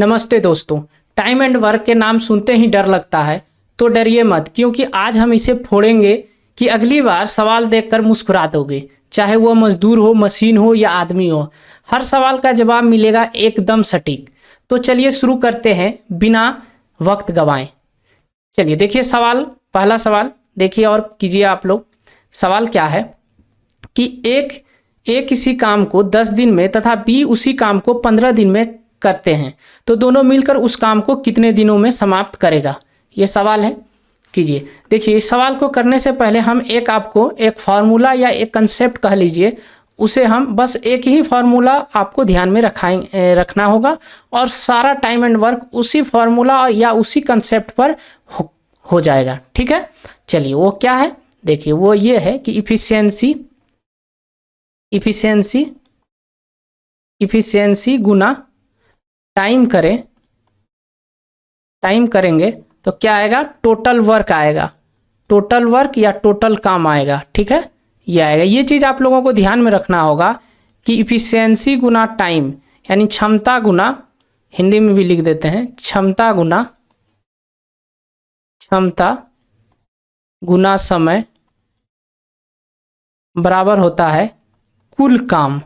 नमस्ते दोस्तों। Time and work के नाम सुनते ही डर लगता है, तो डरिए मत, क्योंकि आज हम इसे फोड़ेंगे कि अगली बार सवाल देखकर मुस्कुरा दोगे। चाहे वो मजदूर हो, मशीन हो या आदमी हो, हर सवाल का जवाब मिलेगा एकदम सटीक। तो चलिए शुरू करते हैं बिना वक्त गवाएं। चलिए देखिए सवाल, पहला सवाल देखिए और कीजिए आप लोग। सवाल क्या है कि ए किसी काम को 10 दिन में तथा बी उसी काम को 15 दिन में करते हैं, तो दोनों मिलकर उस काम को कितने दिनों में समाप्त करेगा। ये सवाल है। कीजिए। देखिए इस सवाल को करने से पहले हम आपको एक फार्मूला या एक कंसेप्ट कह लीजिए, उसे हम बस एक ही फार्मूला आपको ध्यान में रखना होगा और सारा टाइम एंड वर्क उसी फार्मूला या उसी कंसेप्ट पर हो जाएगा। ठीक है, चलिए वो क्या है देखिए, वो ये है कि इफिशियंसी गुना टाइम करेंगे तो क्या आएगा, टोटल वर्क आएगा। टोटल वर्क या टोटल काम आएगा। ठीक है, ये आएगा। ये चीज़ आप लोगों को ध्यान में रखना होगा कि इफिशियंसी गुना टाइम यानी क्षमता गुना, हिंदी में भी लिख देते हैं, क्षमता गुना समय बराबर होता है कुल काम।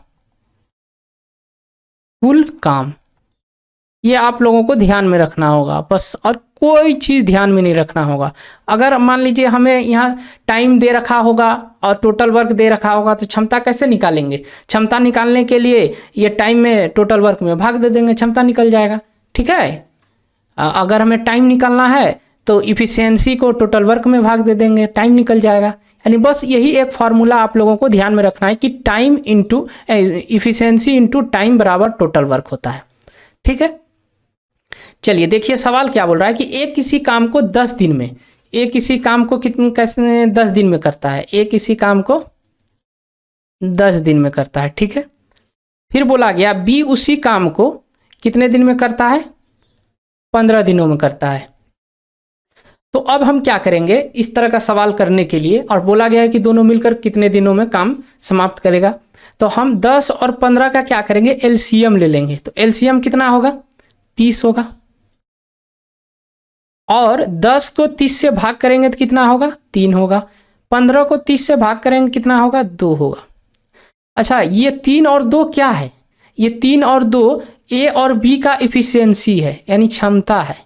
ये आप लोगों को ध्यान में रखना होगा बस, और कोई चीज़ ध्यान में नहीं रखना होगा। अगर मान लीजिए हमें यहाँ टाइम दे रखा होगा और टोटल वर्क दे रखा होगा, तो क्षमता कैसे निकालेंगे। क्षमता निकालने के लिए ये टाइम में टोटल वर्क में भाग दे देंगे, क्षमता निकल जाएगा। ठीक है, अगर हमें टाइम निकालना है तो इफिशियंसी को टोटल वर्क में भाग दे देंगे, टाइम निकल जाएगा। यानी बस यही एक फार्मूला आप लोगों को ध्यान में रखना है कि time into efficiency into time बराबर टोटल वर्क होता है। ठीक है, चलिए देखिए सवाल क्या बोल रहा है कि एक किसी काम को 10 दिन में, एक किसी काम को कैसे 10 दिन में करता है, एक किसी काम को 10 दिन में करता है। ठीक है, फिर बोला गया बी उसी काम को कितने दिन में करता है, 15 दिनों में करता है। तो अब हम क्या करेंगे इस तरह का सवाल करने के लिए, और बोला गया है कि दोनों मिलकर कितने दिनों में काम समाप्त करेगा, तो हम 10 और 15 का क्या करेंगे, एलसीएम ले लेंगे। तो एलसीएम कितना होगा, 30 होगा, और 10 को 30 से भाग करेंगे तो कितना होगा, 3 होगा। 15 को 30 से भाग करेंगे कितना होगा, 2 होगा। अच्छा, ये 3 और 2 क्या है, ये 3 और 2 ए और बी का इफिशियंसी है, यानी क्षमता है।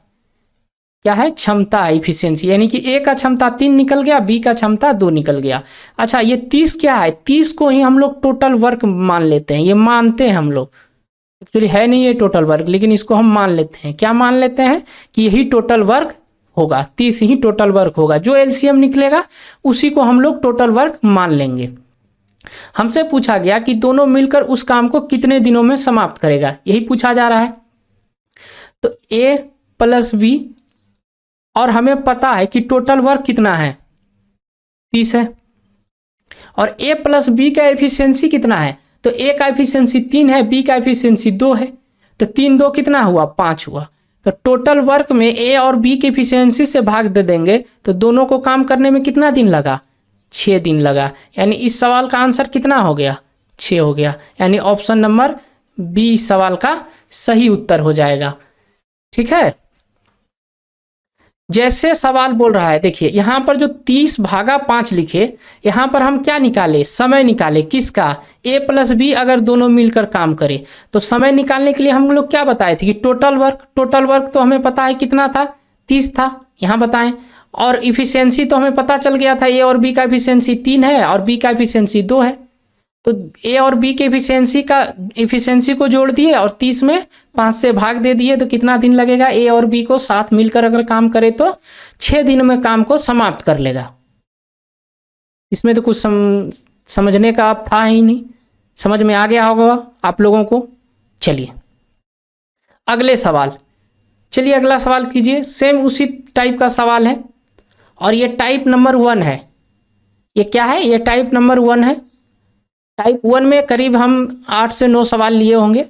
क्या है, क्षमता है, इफिशियंसी, यानी कि ए का क्षमता 3 निकल गया, बी का क्षमता 2 निकल गया। अच्छा, ये 30 क्या है, 30 को ही हम लोग टोटल वर्क मान लेते हैं। ये मानते हैं हम लोग, एक्चुअली है नहीं ये टोटल वर्क, लेकिन इसको हम मान लेते हैं। क्या मान लेते हैं कि यही टोटल वर्क होगा, 30 ही टोटल वर्क होगा। जो एलसीएम निकलेगा उसी को हम लोग टोटल वर्क मान लेंगे। हमसे पूछा गया कि दोनों मिलकर उस काम को कितने दिनों में समाप्त करेगा, यही पूछा जा रहा है। तो ए प्लस बी, और हमें पता है कि टोटल वर्क कितना है, 30 है, और ए प्लस बी का एफिशिएंसी कितना है, तो ए का एफिशिएंसी 3 है, बी का एफिशिएंसी 2 है, तो 3 2 कितना हुआ, 5 हुआ। तो टोटल वर्क में ए और बी की एफिशिएंसी से भाग दे देंगे, तो दोनों को काम करने में कितना दिन लगा, 6 दिन लगा। यानी इस सवाल का आंसर कितना हो गया, 6 हो गया। यानी ऑप्शन नंबर बी सवाल का सही उत्तर हो जाएगा। ठीक है, जैसे सवाल बोल रहा है, देखिए यहाँ पर जो 30 भागा 5 लिखे, यहाँ पर हम क्या निकाले, समय निकाले। किसका, ए प्लस बी अगर दोनों मिलकर काम करे, तो समय निकालने के लिए हम लोग क्या बताए थे कि टोटल वर्क तो हमें पता है कितना था, 30 था, यहाँ बताएं। और इफिशियंसी तो हमें पता चल गया था, ए और बी का इफिशियंसी 3 है और बी का इफिशियंसी 2 है। तो ए और बी के इफिशियंसी को जोड़ दिए और 30 में 5 से भाग दे दिए, तो कितना दिन लगेगा, ए और बी को साथ मिलकर अगर काम करे तो 6 दिन में काम को समाप्त कर लेगा। इसमें तो कुछ समझने का आप था ही नहीं, समझ में आ गया होगा आप लोगों को। चलिए अगले सवाल, चलिए अगला सवाल कीजिए। सेम उसी टाइप का सवाल है, और ये टाइप नंबर 1 है। ये क्या है, ये टाइप नंबर 1 है। टाइप 1 में करीब हम 8 से 9 सवाल लिए होंगे,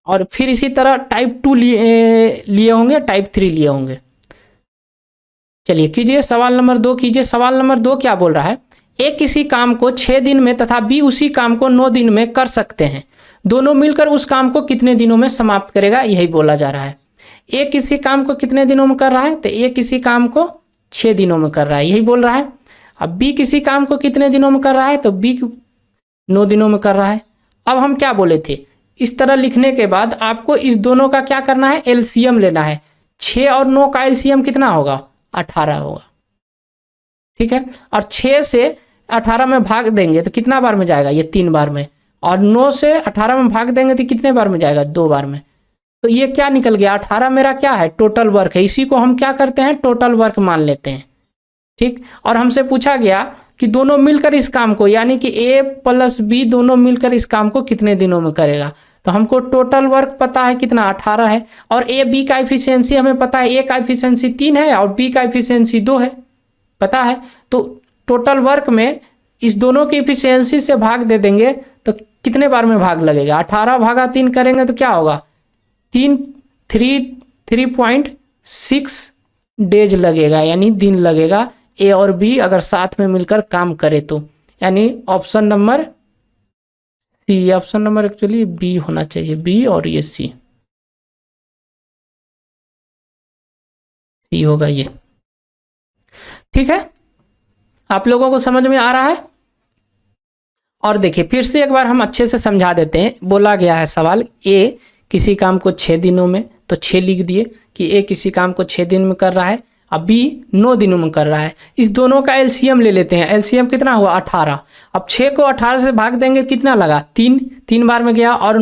और फिर इसी तरह टाइप 2 लिए होंगे, टाइप 3 लिए होंगे। चलिए कीजिए सवाल नंबर 2 कीजिए। सवाल नंबर 2 क्या बोल रहा है, ए किसी काम को 6 दिन में तथा बी उसी काम को 9 दिन में कर सकते हैं, दोनों मिलकर उस काम को कितने दिनों में समाप्त करेगा, यही बोला जा रहा है। ए किसी काम को कितने दिनों में कर रहा है, तो ए किसी काम को 6 दिनों में कर रहा है, यही बोल रहा है। अब बी किसी काम को कितने दिनों में कर रहा है, तो बी 9 दिनों में कर रहा है। अब हम क्या बोले थे, इस तरह लिखने के बाद आपको इस दोनों का क्या करना है, एलसीएम लेना है। 6 और 9 का एलसीएम कितना होगा, 18 होगा, ठीक है। और 6 से 18 में भाग देंगे तो कितना बार में जाएगा, ये 3 बार में। और 9 से 18 में भाग देंगे तो कितने बार में जाएगा, 2 बार में। तो ये क्या निकल गया, 18 मेरा क्या है, टोटल वर्क है। इसी को हम क्या करते हैं, टोटल वर्क मान लेते हैं, ठीक। और हमसे पूछा गया कि दोनों मिलकर इस काम को, यानी कि ए प्लस बी दोनों मिलकर इस काम को कितने दिनों में करेगा। तो हमको टोटल वर्क पता है कितना, 18 है। और ए बी का एफिशिएंसी हमें पता है, ए का एफिशिएंसी 3 है और बी का एफिशिएंसी 2 है, पता है। तो टोटल वर्क में इस दोनों की एफिशिएंसी से भाग दे देंगे तो कितने बार में भाग लगेगा, 18 भागा 3 करेंगे तो क्या होगा, 3.6 डेज लगेगा, यानी दिन लगेगा। ए और बी अगर साथ में मिलकर काम करे तो, यानी option number C, option number actually B होना चाहिए, बी और ये सी होगा ये, ठीक है। आप लोगों को समझ में आ रहा है। और देखिए फिर से एक बार हम अच्छे से समझा देते हैं। बोला गया है सवाल, ए किसी काम को 6 दिनों में, तो 6 लिख दिए कि ए किसी काम को 6 दिन में कर रहा है, अब बी 9 दिनों में कर रहा है। इस दोनों का एलसीएम ले लेते हैं। एलसीएम कितना हुआ, 18। अब 6 को 18 से भाग देंगे कितना लगा, 3 बार में गया। और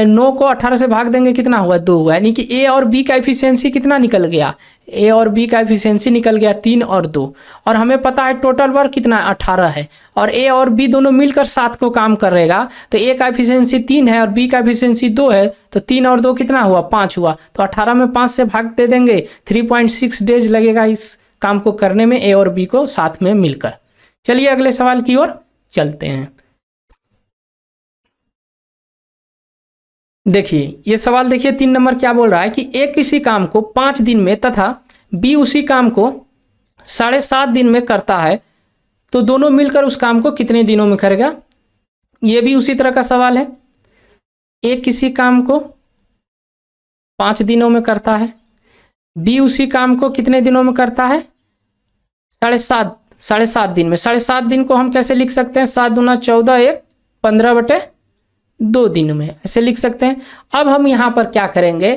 9 को 18 से भाग देंगे कितना हुआ, 2 हुआ। यानी कि ए और बी का एफिशिएंसी कितना निकल गया, ए और बी का एफिशिएंसी निकल गया 3 और 2। और हमें पता है टोटल वर्क कितना, 18 है। और ए और बी दोनों मिलकर 7 को काम करेगा, तो ए का एफिशिएंसी 3 है और बी का एफिशिएंसी 2 है, तो 3 और 2 कितना हुआ, 5 हुआ। तो 18 में 5 से भाग दे देंगे, 3.6 डेज लगेगा इस काम को करने में, ए और बी को साथ में मिलकर। चलिए अगले सवाल की ओर चलते हैं। देखिए ये सवाल देखिए 3 नंबर क्या बोल रहा है कि ए किसी काम को 5 दिन में तथा बी उसी काम को 7.5 दिन में करता है, तो दोनों मिलकर उस काम को कितने दिनों में करेगा। ये भी उसी तरह का सवाल है। ए किसी काम को 5 दिनों में करता है, बी उसी काम को कितने दिनों में करता है, 7.5 दिन में। 7.5 दिन को हम कैसे लिख सकते हैं, 7 दूना 14, 1 15/2 दिन में, ऐसे लिख सकते हैं। अब हम यहाँ पर क्या करेंगे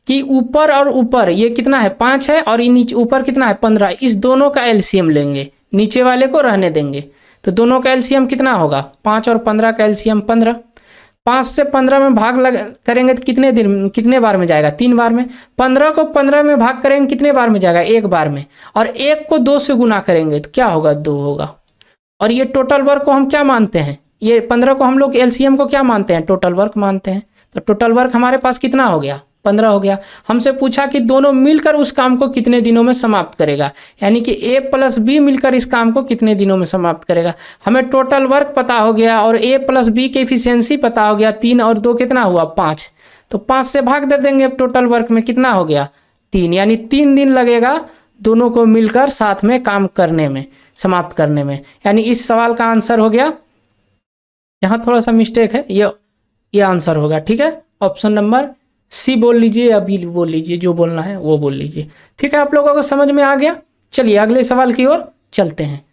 कि ऊपर और ऊपर ये कितना है, 5 है, और नीचे ऊपर कितना है, 15। इस दोनों का एलसीएम लेंगे, नीचे वाले को रहने देंगे। तो दोनों का एलसीएम कितना होगा, 5 और 15 का एलसीएम 15। 5 से 15 में भाग करेंगे तो कितने बार में जाएगा, 3 बार में। 15 को 15 में भाग करेंगे कितने बार में जाएगा, 1 बार में। और 1 को 2 से गुना करेंगे तो क्या होगा, 2 होगा। और ये टोटल वर्क को हम क्या मानते हैं, ये 15 को हम लोग एलसीएम को क्या मानते हैं, टोटल वर्क मानते हैं। तो टोटल वर्क हमारे पास कितना हो गया, 15 हो गया। हमसे पूछा कि दोनों मिलकर उस काम को कितने दिनों में समाप्त करेगा, यानी कि ए प्लस बी मिलकर इस काम को कितने दिनों में समाप्त करेगा। हमें टोटल वर्क पता हो गया और ए प्लस बी की एफिशिएंसी पता हो गया, 3 और 2 कितना हुआ, 5। तो 5 से भाग दे देंगे टोटल वर्क में, कितना हो गया, 3। यानी 3 दिन लगेगा दोनों को मिलकर साथ में काम करने में, समाप्त करने में। यानी इस सवाल का आंसर हो गया, यहाँ थोड़ा सा मिस्टेक है, ये आंसर होगा, ठीक है। ऑप्शन नंबर सी बोल लीजिए या बी बोल लीजिए, जो बोलना है वो बोल लीजिए, ठीक है। आप लोगों को समझ में आ गया। चलिए अगले सवाल की ओर चलते हैं।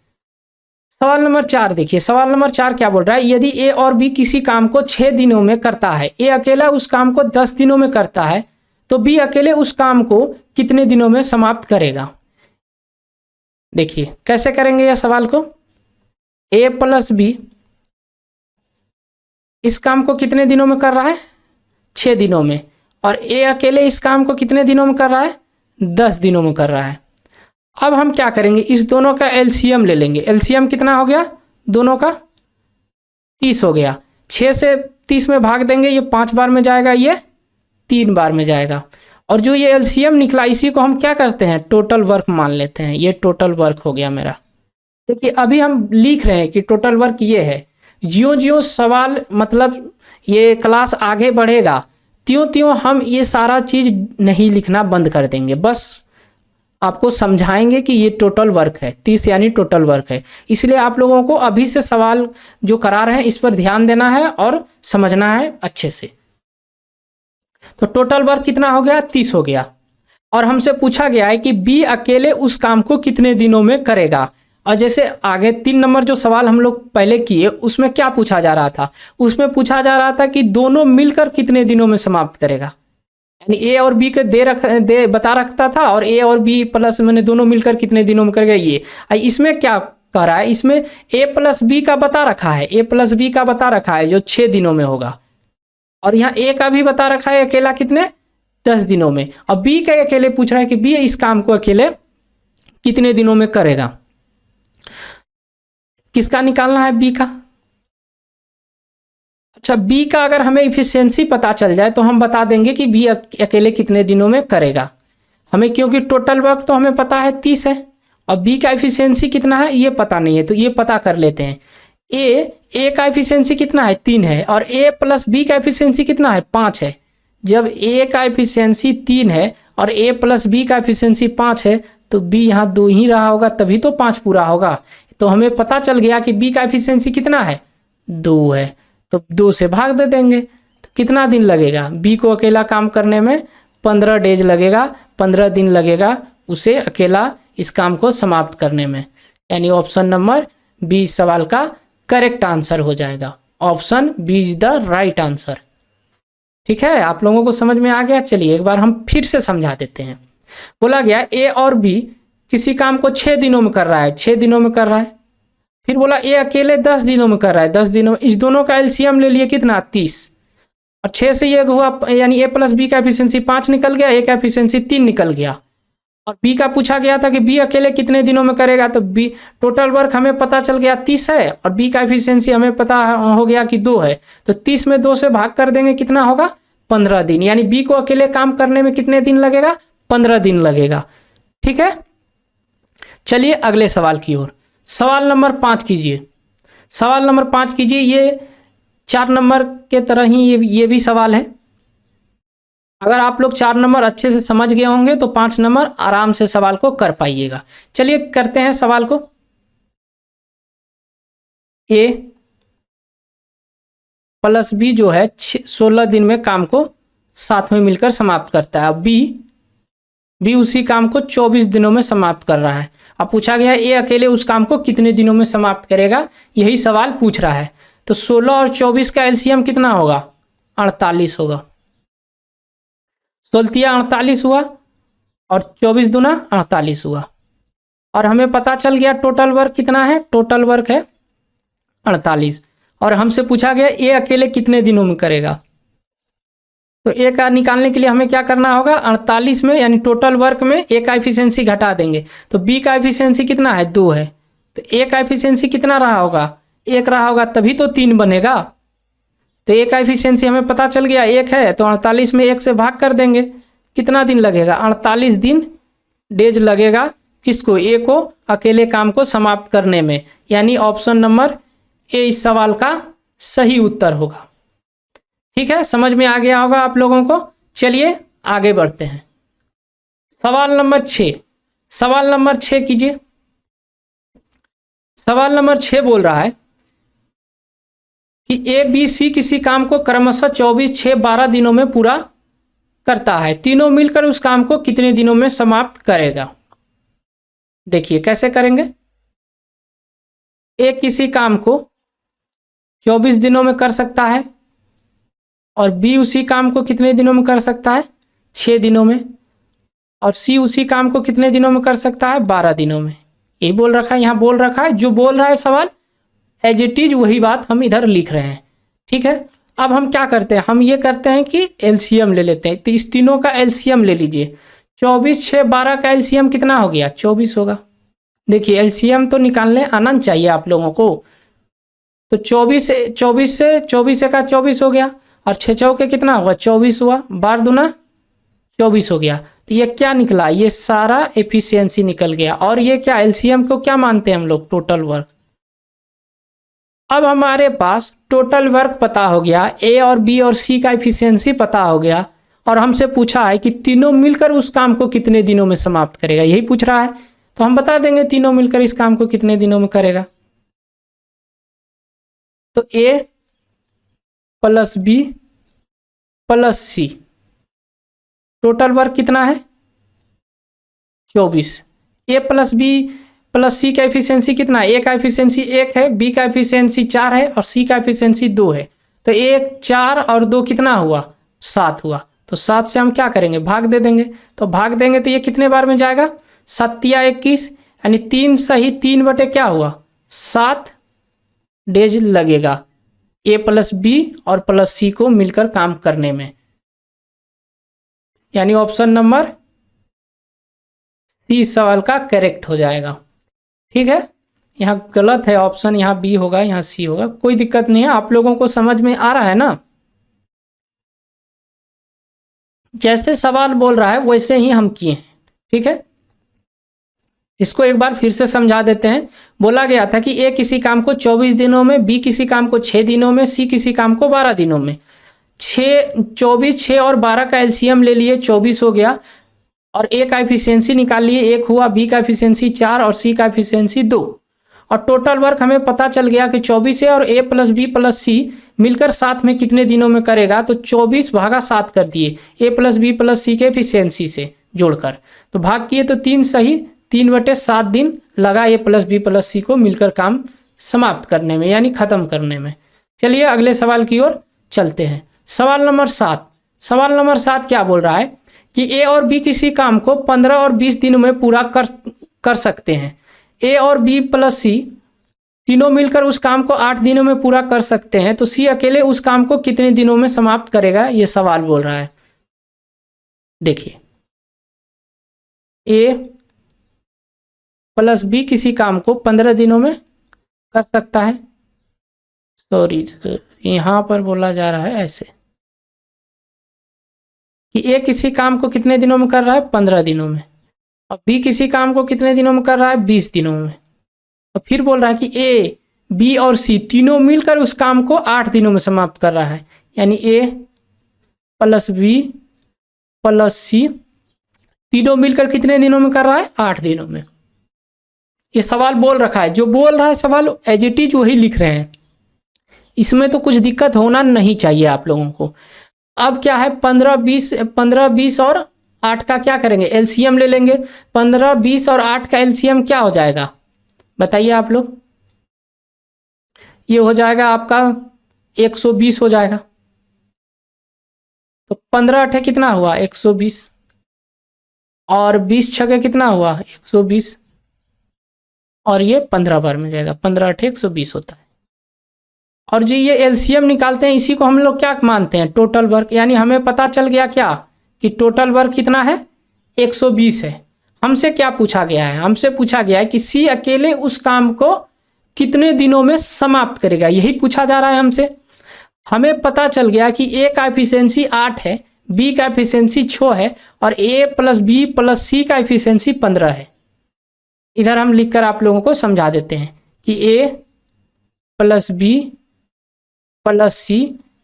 सवाल नंबर 4 देखिए, सवाल नंबर 4 क्या बोल रहा है, यदि ए और बी किसी काम को 6 दिनों में करता है, ए अकेला उस काम को 10 दिनों में करता है, तो बी अकेले उस काम को कितने दिनों में समाप्त करेगा। देखिए कैसे करेंगे यह सवाल को, ए प्लस बी इस काम को कितने दिनों में कर रहा है, 6 दिनों में, और ए अकेले इस काम को कितने दिनों में कर रहा है, 10 दिनों में कर रहा है। अब हम क्या करेंगे, इस दोनों का एलसीएम ले लेंगे। एलसीएम कितना हो गया, दोनों का 30 हो गया। 6 से 30 में भाग देंगे, ये 5 बार में जाएगा, ये 3 बार में जाएगा। और जो ये एलसीएम निकला इसी को हम क्या करते हैं, टोटल वर्क मान लेते हैं। ये टोटल वर्क हो गया मेरा। देखिए अभी हम लिख रहे हैं कि टोटल वर्क ये है। ज्यों ज्यों सवाल मतलब ये क्लास आगे बढ़ेगा त्यों त्यों हम ये सारा चीज़ नहीं लिखना बंद कर देंगे। बस आपको समझाएंगे कि ये टोटल वर्क है, 30 यानी टोटल वर्क है। इसलिए आप लोगों को अभी से सवाल जो करा रहे हैं इस पर ध्यान देना है और समझना है अच्छे से। तो टोटल वर्क कितना हो गया? 30 हो गया। और हमसे पूछा गया है कि बी अकेले उस काम को कितने दिनों में करेगा। और जैसे आगे 3 नंबर जो सवाल हम लोग पहले किए उसमें क्या पूछा जा रहा था? उसमें पूछा जा रहा था कि दोनों मिलकर कितने दिनों में समाप्त करेगा। यानी ए और बी के दे बता रखता था और ए और बी प्लस मैंने दोनों मिलकर कितने दिनों में करेगा ये। इसमें क्या कह रहा है? इसमें ए प्लस बी का बता रखा है, ए प्लस बी का बता रखा है जो 6 दिनों में होगा। और यहाँ ए का भी बता रखा है अकेला कितने? 10 दिनों में। और बी का अकेले पूछ रहा है कि बी इस काम को अकेले कितने दिनों में करेगा। किसका निकालना है? बी का। अच्छा, बी का अगर हमें इफिशियंसी पता चल जाए तो हम बता देंगे कि बी अकेले कितने दिनों में करेगा हमें, क्योंकि टोटल वर्क तो हमें पता है 30 है और बी का इफिशियंसी कितना है ये पता नहीं है, तो ये पता कर लेते हैं। ए का इफिशियंसी कितना है? 3 है और ए प्लस बी का इफिशियंसी कितना है? 5 है। जब ए का इफिशियंसी 3 है और ए प्लस बी का इफिशियंसी 5 है तो बी यहाँ 2 ही रहा होगा, तभी तो 5 पूरा होगा। तो हमें पता चल गया कि बी का इफिशियंसी कितना है? 2 है। तो 2 से भाग दे देंगे तो कितना दिन लगेगा? बी को अकेला काम करने में 15 डेज लगेगा, 15 दिन लगेगा उसे अकेला इस काम को समाप्त करने में। यानी ऑप्शन नंबर बी इस सवाल का करेक्ट आंसर हो जाएगा। Option B is the right answer. ठीक है, आप लोगों को समझ में आ गया? चलिए एक बार हम फिर से समझा देते हैं। बोला गया ए और बी किसी काम को 6 दिनों में कर रहा है, 6 दिनों में कर रहा है। फिर बोला ए अकेले 10 दिनों में कर रहा है, 10 दिनों में। इस दोनों का एलसीएम ले लिए कितना? 30। और 6 से ये हुआ, यानी ए प्लस बी का एफिशिएंसी 5 निकल गया, ए का एफिशिएंसी 3 निकल गया। और बी का पूछा गया था कि बी अकेले कितने दिनों में करेगा, तो बी टोटल वर्क हमें पता चल गया 30 है और बी का एफिशिएंसी हमें पता हो गया कि 2 है। तो 30 में 2 से भाग कर देंगे, कितना होगा? 15 दिन। यानी बी को अकेले काम करने में कितने दिन लगेगा? 15 दिन लगेगा। ठीक है, चलिए अगले सवाल की ओर। सवाल नंबर 5 कीजिए। सवाल नंबर 5 कीजिए। ये 4 नंबर के तरह ही ये भी सवाल है। अगर आप लोग 4 नंबर अच्छे से समझ गए होंगे तो 5 नंबर आराम से सवाल को कर पाइएगा। चलिए करते हैं सवाल को। ए प्लस बी जो है 16 दिन में काम को साथ में मिलकर समाप्त करता है। बी उसी काम को 24 दिनों में समाप्त कर रहा है। अब पूछा गया है ए अकेले उस काम को कितने दिनों में समाप्त करेगा, यही सवाल पूछ रहा है। तो 16 और 24 का एलसीएम कितना होगा? 48 होगा। 16 48 हुआ और 24 दूना 48 हुआ। और हमें पता चल गया टोटल वर्क कितना है? टोटल वर्क है 48। और हमसे पूछा गया ए अकेले कितने दिनों में करेगा। तो ए का निकालने के लिए हमें क्या करना होगा? 48 में यानी टोटल वर्क में ए का एफिशिएंसी घटा देंगे। तो बी का एफिशिएंसी कितना है? 2 है। तो ए का एफिशिएंसी कितना रहा होगा? 1 रहा होगा, तभी तो 3 बनेगा। तो ए का एफिशिएंसी हमें पता चल गया 1 है, तो 48 में 1 से भाग कर देंगे। कितना दिन लगेगा? 48 दिन डेज लगेगा। किसको? ए को अकेले काम को समाप्त करने में। यानी ऑप्शन नंबर ए इस सवाल का सही उत्तर होगा। ठीक है, समझ में आ गया होगा आप लोगों को। चलिए आगे बढ़ते हैं। सवाल नंबर 6। सवाल नंबर 6 कीजिए। सवाल नंबर 6 बोल रहा है कि ए बी सी किसी काम को क्रमशः 24 6 12 दिनों में पूरा करता है। तीनों मिलकर उस काम को कितने दिनों में समाप्त करेगा। देखिए कैसे करेंगे। ए किसी काम को 24 दिनों में कर सकता है और बी उसी काम को कितने दिनों में कर सकता है? 6 दिनों में। और सी उसी काम को कितने दिनों में कर सकता है? 12 दिनों में। ये बोल रखा है, यहाँ बोल रखा है, जो बोल रहा है सवाल एज इट इज वही बात हम इधर लिख रहे हैं। ठीक है, अब हम क्या करते हैं? हम ये करते हैं कि एलसीएम ले लेते हैं। तो इस तीनों का एलसीएम ले लीजिए। 24 6 12 का एलसीएम कितना हो गया? 24 होगा। देखिए एलसीएम तो निकालने आना चाहिए आप लोगों को। तो 24 से 24 का 24 हो गया और 6 चौके कितना होगा? 24 हुआ। 12 दूना 24 हो गया। तो ये क्या निकला? ये सारा एफिशिएंसी निकल गया। और ये क्या? एलसीएम को क्या मानते हैं हम लोग? Total work. अब हमारे पास टोटल वर्क पता हो गया, ए और बी और सी का एफिशिएंसी पता हो गया और हमसे पूछा है कि तीनों मिलकर उस काम को कितने दिनों में समाप्त करेगा, यही पूछ रहा है। तो हम बता देंगे तीनों मिलकर इस काम को कितने दिनों में करेगा। तो A plus B plus C, total work कितना है 24। A plus B plus C का एफिशिएंसी कितना है, A का एफिशिएंसी 1 है, B का एफिशिएंसी 4 है और C का एफिशिएंसी 2 है। तो 1 4 और 2 कितना हुआ 7 हुआ। तो 7 से हम क्या करेंगे भाग दे देंगे। तो भाग देंगे तो ये कितने बार में जाएगा 7 या 21, यानी 3 सही 3 बटे क्या हुआ 7 डेज लगेगा A प्लस B और प्लस C को मिलकर काम करने में। यानी ऑप्शन नंबर C सवाल का करेक्ट हो जाएगा। ठीक है, यहाँ गलत है ऑप्शन, यहाँ B होगा, यहाँ C होगा, कोई दिक्कत नहीं है। आप लोगों को समझ में आ रहा है ना, जैसे सवाल बोल रहा है वैसे ही हम किए हैं। ठीक है, इसको एक बार फिर से समझा देते हैं। बोला गया था कि A किसी काम को 24 दिनों में, B किसी काम को 6 दिनों में, C किसी काम को 12 दिनों में। 24 6 और 12 का एलसीएम ले लिए 24 हो गया और A का एफिशिएंसी निकाल लिए 1 हुआ, B का एफिशिएंसी 4 और C का एफिशिएंसी 2 और टोटल वर्क हमें पता चल गया कि 24 है और A plus B plus C मिलकर साथ में कितने दिनों में करेगा। तो 24 भागा 7 कर दिए A plus B plus C के एफिशिएंसी से जोड़कर, तो भाग किए तो 3 सही 3 बटे 7 दिन लगा A plus B plus C को मिलकर काम समाप्त करने में, यानी ख़त्म करने में। चलिए अगले सवाल की ओर चलते हैं। सवाल नंबर 7। सवाल नंबर 7 क्या बोल रहा है कि A और B किसी काम को 15 और 20 दिनों में पूरा कर सकते हैं। A और B प्लस C तीनों मिलकर उस काम को 8 दिनों में पूरा कर सकते हैं। तो C अकेले उस काम को कितने दिनों में समाप्त करेगा, ये सवाल बोल रहा है। देखिए A प्लस B किसी काम को 15 दिनों में कर सकता है। सॉरी, यहाँ पर बोला जा रहा है ऐसे कि A किसी काम को कितने दिनों में कर रहा है 15 दिनों में और B किसी काम को कितने दिनों में कर रहा है 20 दिनों में। और फिर बोल रहा है कि A B और C तीनों मिलकर उस काम को 8 दिनों में समाप्त कर रहा है। यानी A plus B plus C तीनों मिलकर कितने दिनों में कर रहा है 8 दिनों में। ये सवाल बोल रखा है, जो बोल रहा है सवाल एज इट इज वही लिख रहे हैं, इसमें तो कुछ दिक्कत होना नहीं चाहिए आप लोगों को। अब क्या है 15 20 और 8 का क्या करेंगे एलसीएम ले लेंगे। 15 20 और 8 का एलसीएम क्या हो जाएगा बताइए आप लोग। ये हो जाएगा आपका 120 हो जाएगा। तो 15 8 कितना हुआ 120 और 20 छके कितना हुआ 120 और ये 15 बार में जाएगा। 15 8 120 होता है। और जो ये एलसीएम निकालते हैं इसी को हम लोग क्या मानते हैं टोटल वर्क। यानी हमें पता चल गया क्या कि टोटल वर्क कितना है 120 है। हमसे क्या पूछा गया है, हमसे पूछा गया है कि C अकेले उस काम को कितने दिनों में समाप्त करेगा, यही पूछा जा रहा है हमसे। हमें पता चल गया कि A का एफिशिएंसी 8 है, B का एफिशिएंसी 6 है और A plus B plus C का एफिशिएंसी 15 है। इधर हम लिखकर आप लोगों को समझा देते हैं कि A plus B plus C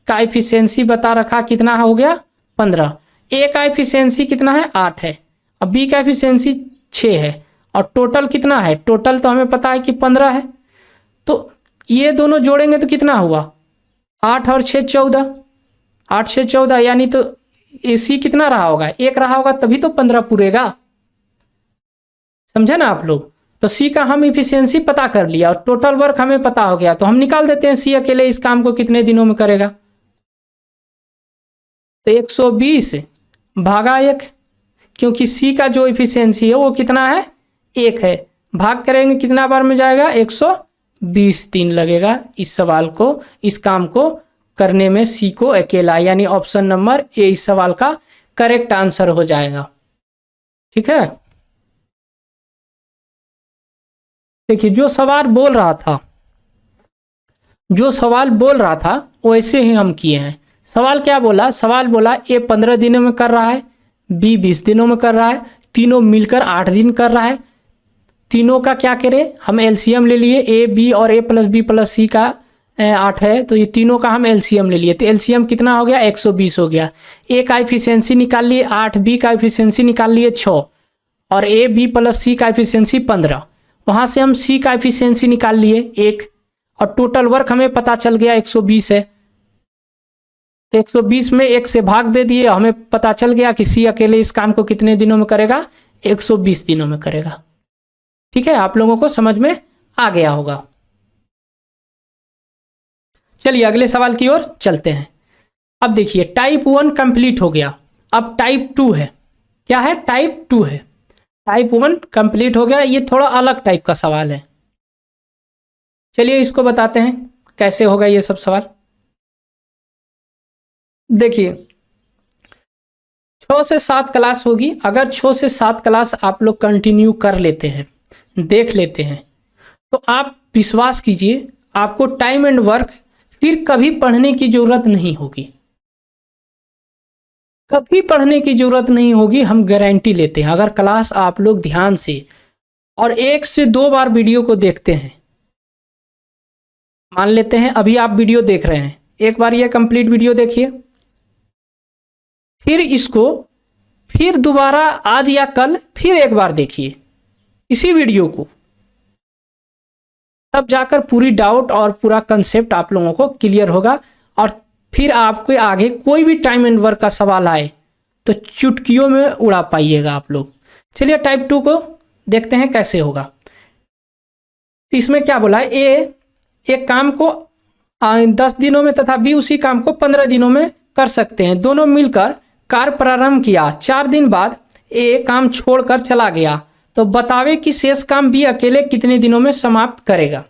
का एफिशिएंसी बता रखा कितना हो गया 15। A का एफिशिएंसी कितना है 8 है और B का एफिशिएंसी 6 है और टोटल कितना है, टोटल तो हमें पता है कि 15 है। तो ये दोनों जोड़ेंगे तो कितना हुआ 8 और 6 14, 8 6 14 यानी तो C कितना रहा होगा 1 रहा होगा, तभी तो 15 पूरेगा। समझे ना आप लोग। तो C का हम इफिशियंसी पता कर लिया और टोटल वर्क हमें पता हो गया, तो हम निकाल देते हैं C अकेले इस काम को कितने दिनों में करेगा। तो 120 भागा 1, क्योंकि C का जो इफिशियंसी है वो कितना है 1 है। भाग करेंगे कितना बार में जाएगा 120 दिन लगेगा इस सवाल को, इस काम को करने में C को अकेला। यानी ऑप्शन नंबर A इस सवाल का करेक्ट आंसर हो जाएगा। ठीक है, देखिए जो सवाल बोल रहा था वैसे ही हम किए हैं। सवाल क्या बोला, सवाल बोला A 15 दिनों में कर रहा है, B 20 दिनों में कर रहा है, तीनों मिलकर 8 दिन कर रहा है। तीनों का क्या करें हम एलसीएम ले लिए A B और A plus B plus C का 8 है, तो ये तीनों का हम एलसीएम ले लिए, तो एलसीएम कितना हो गया 120 हो गया। ए का एफिशिएंसी निकाल लिए 8, बी का एफिशिएंसी निकाल लिए 6 और ए बी प्लस सी का एफिशिएंसी 15। वहाँ से हम सी का एफिशिएंसी निकाल लिए 1 और टोटल वर्क हमें पता चल गया 120 है, तो 120 में 1 से भाग दे दिए, हमें पता चल गया कि सी अकेले इस काम को कितने दिनों में करेगा, 120 दिनों में करेगा। ठीक है, आप लोगों को समझ में आ गया होगा। चलिए अगले सवाल की ओर चलते हैं। अब देखिए टाइप 1 कंप्लीट हो गया, अब टाइप 2 है। क्या है? टाइप 2 है। टाइप 1 कंप्लीट हो गया, ये थोड़ा अलग टाइप का सवाल है। चलिए इसको बताते हैं कैसे होगा ये सब सवाल। देखिए 6 से 7 क्लास होगी, अगर 6 से 7 क्लास आप लोग कंटिन्यू कर लेते हैं, देख लेते हैं, तो आप विश्वास कीजिए आपको टाइम एंड वर्क फिर कभी पढ़ने की जरूरत नहीं होगी, कभी पढ़ने की जरूरत नहीं होगी, हम गारंटी लेते हैं। अगर क्लास आप लोग ध्यान से और 1 से 2 बार वीडियो को देखते हैं, मान लेते हैं अभी आप वीडियो देख रहे हैं, एक बार ये कंप्लीट वीडियो देखिए, फिर इसको फिर दोबारा आज या कल फिर एक बार देखिए इसी वीडियो को, तब जाकर पूरी डाउट और पूरा कंसेप्ट आप लोगों को क्लियर होगा और फिर आपके आगे कोई भी टाइम एंड वर्क का सवाल आए तो चुटकियों में उड़ा पाइएगा आप लोग। चलिए टाइप 2 को देखते हैं कैसे होगा। इसमें क्या बोला है, ए एक काम को 10 दिनों में तथा बी उसी काम को 15 दिनों में कर सकते हैं। दोनों मिलकर कार्य प्रारंभ किया, 4 दिन बाद ए काम छोड़कर चला गया, तो बतावे कि शेष काम बी अकेले कितने दिनों में समाप्त करेगा।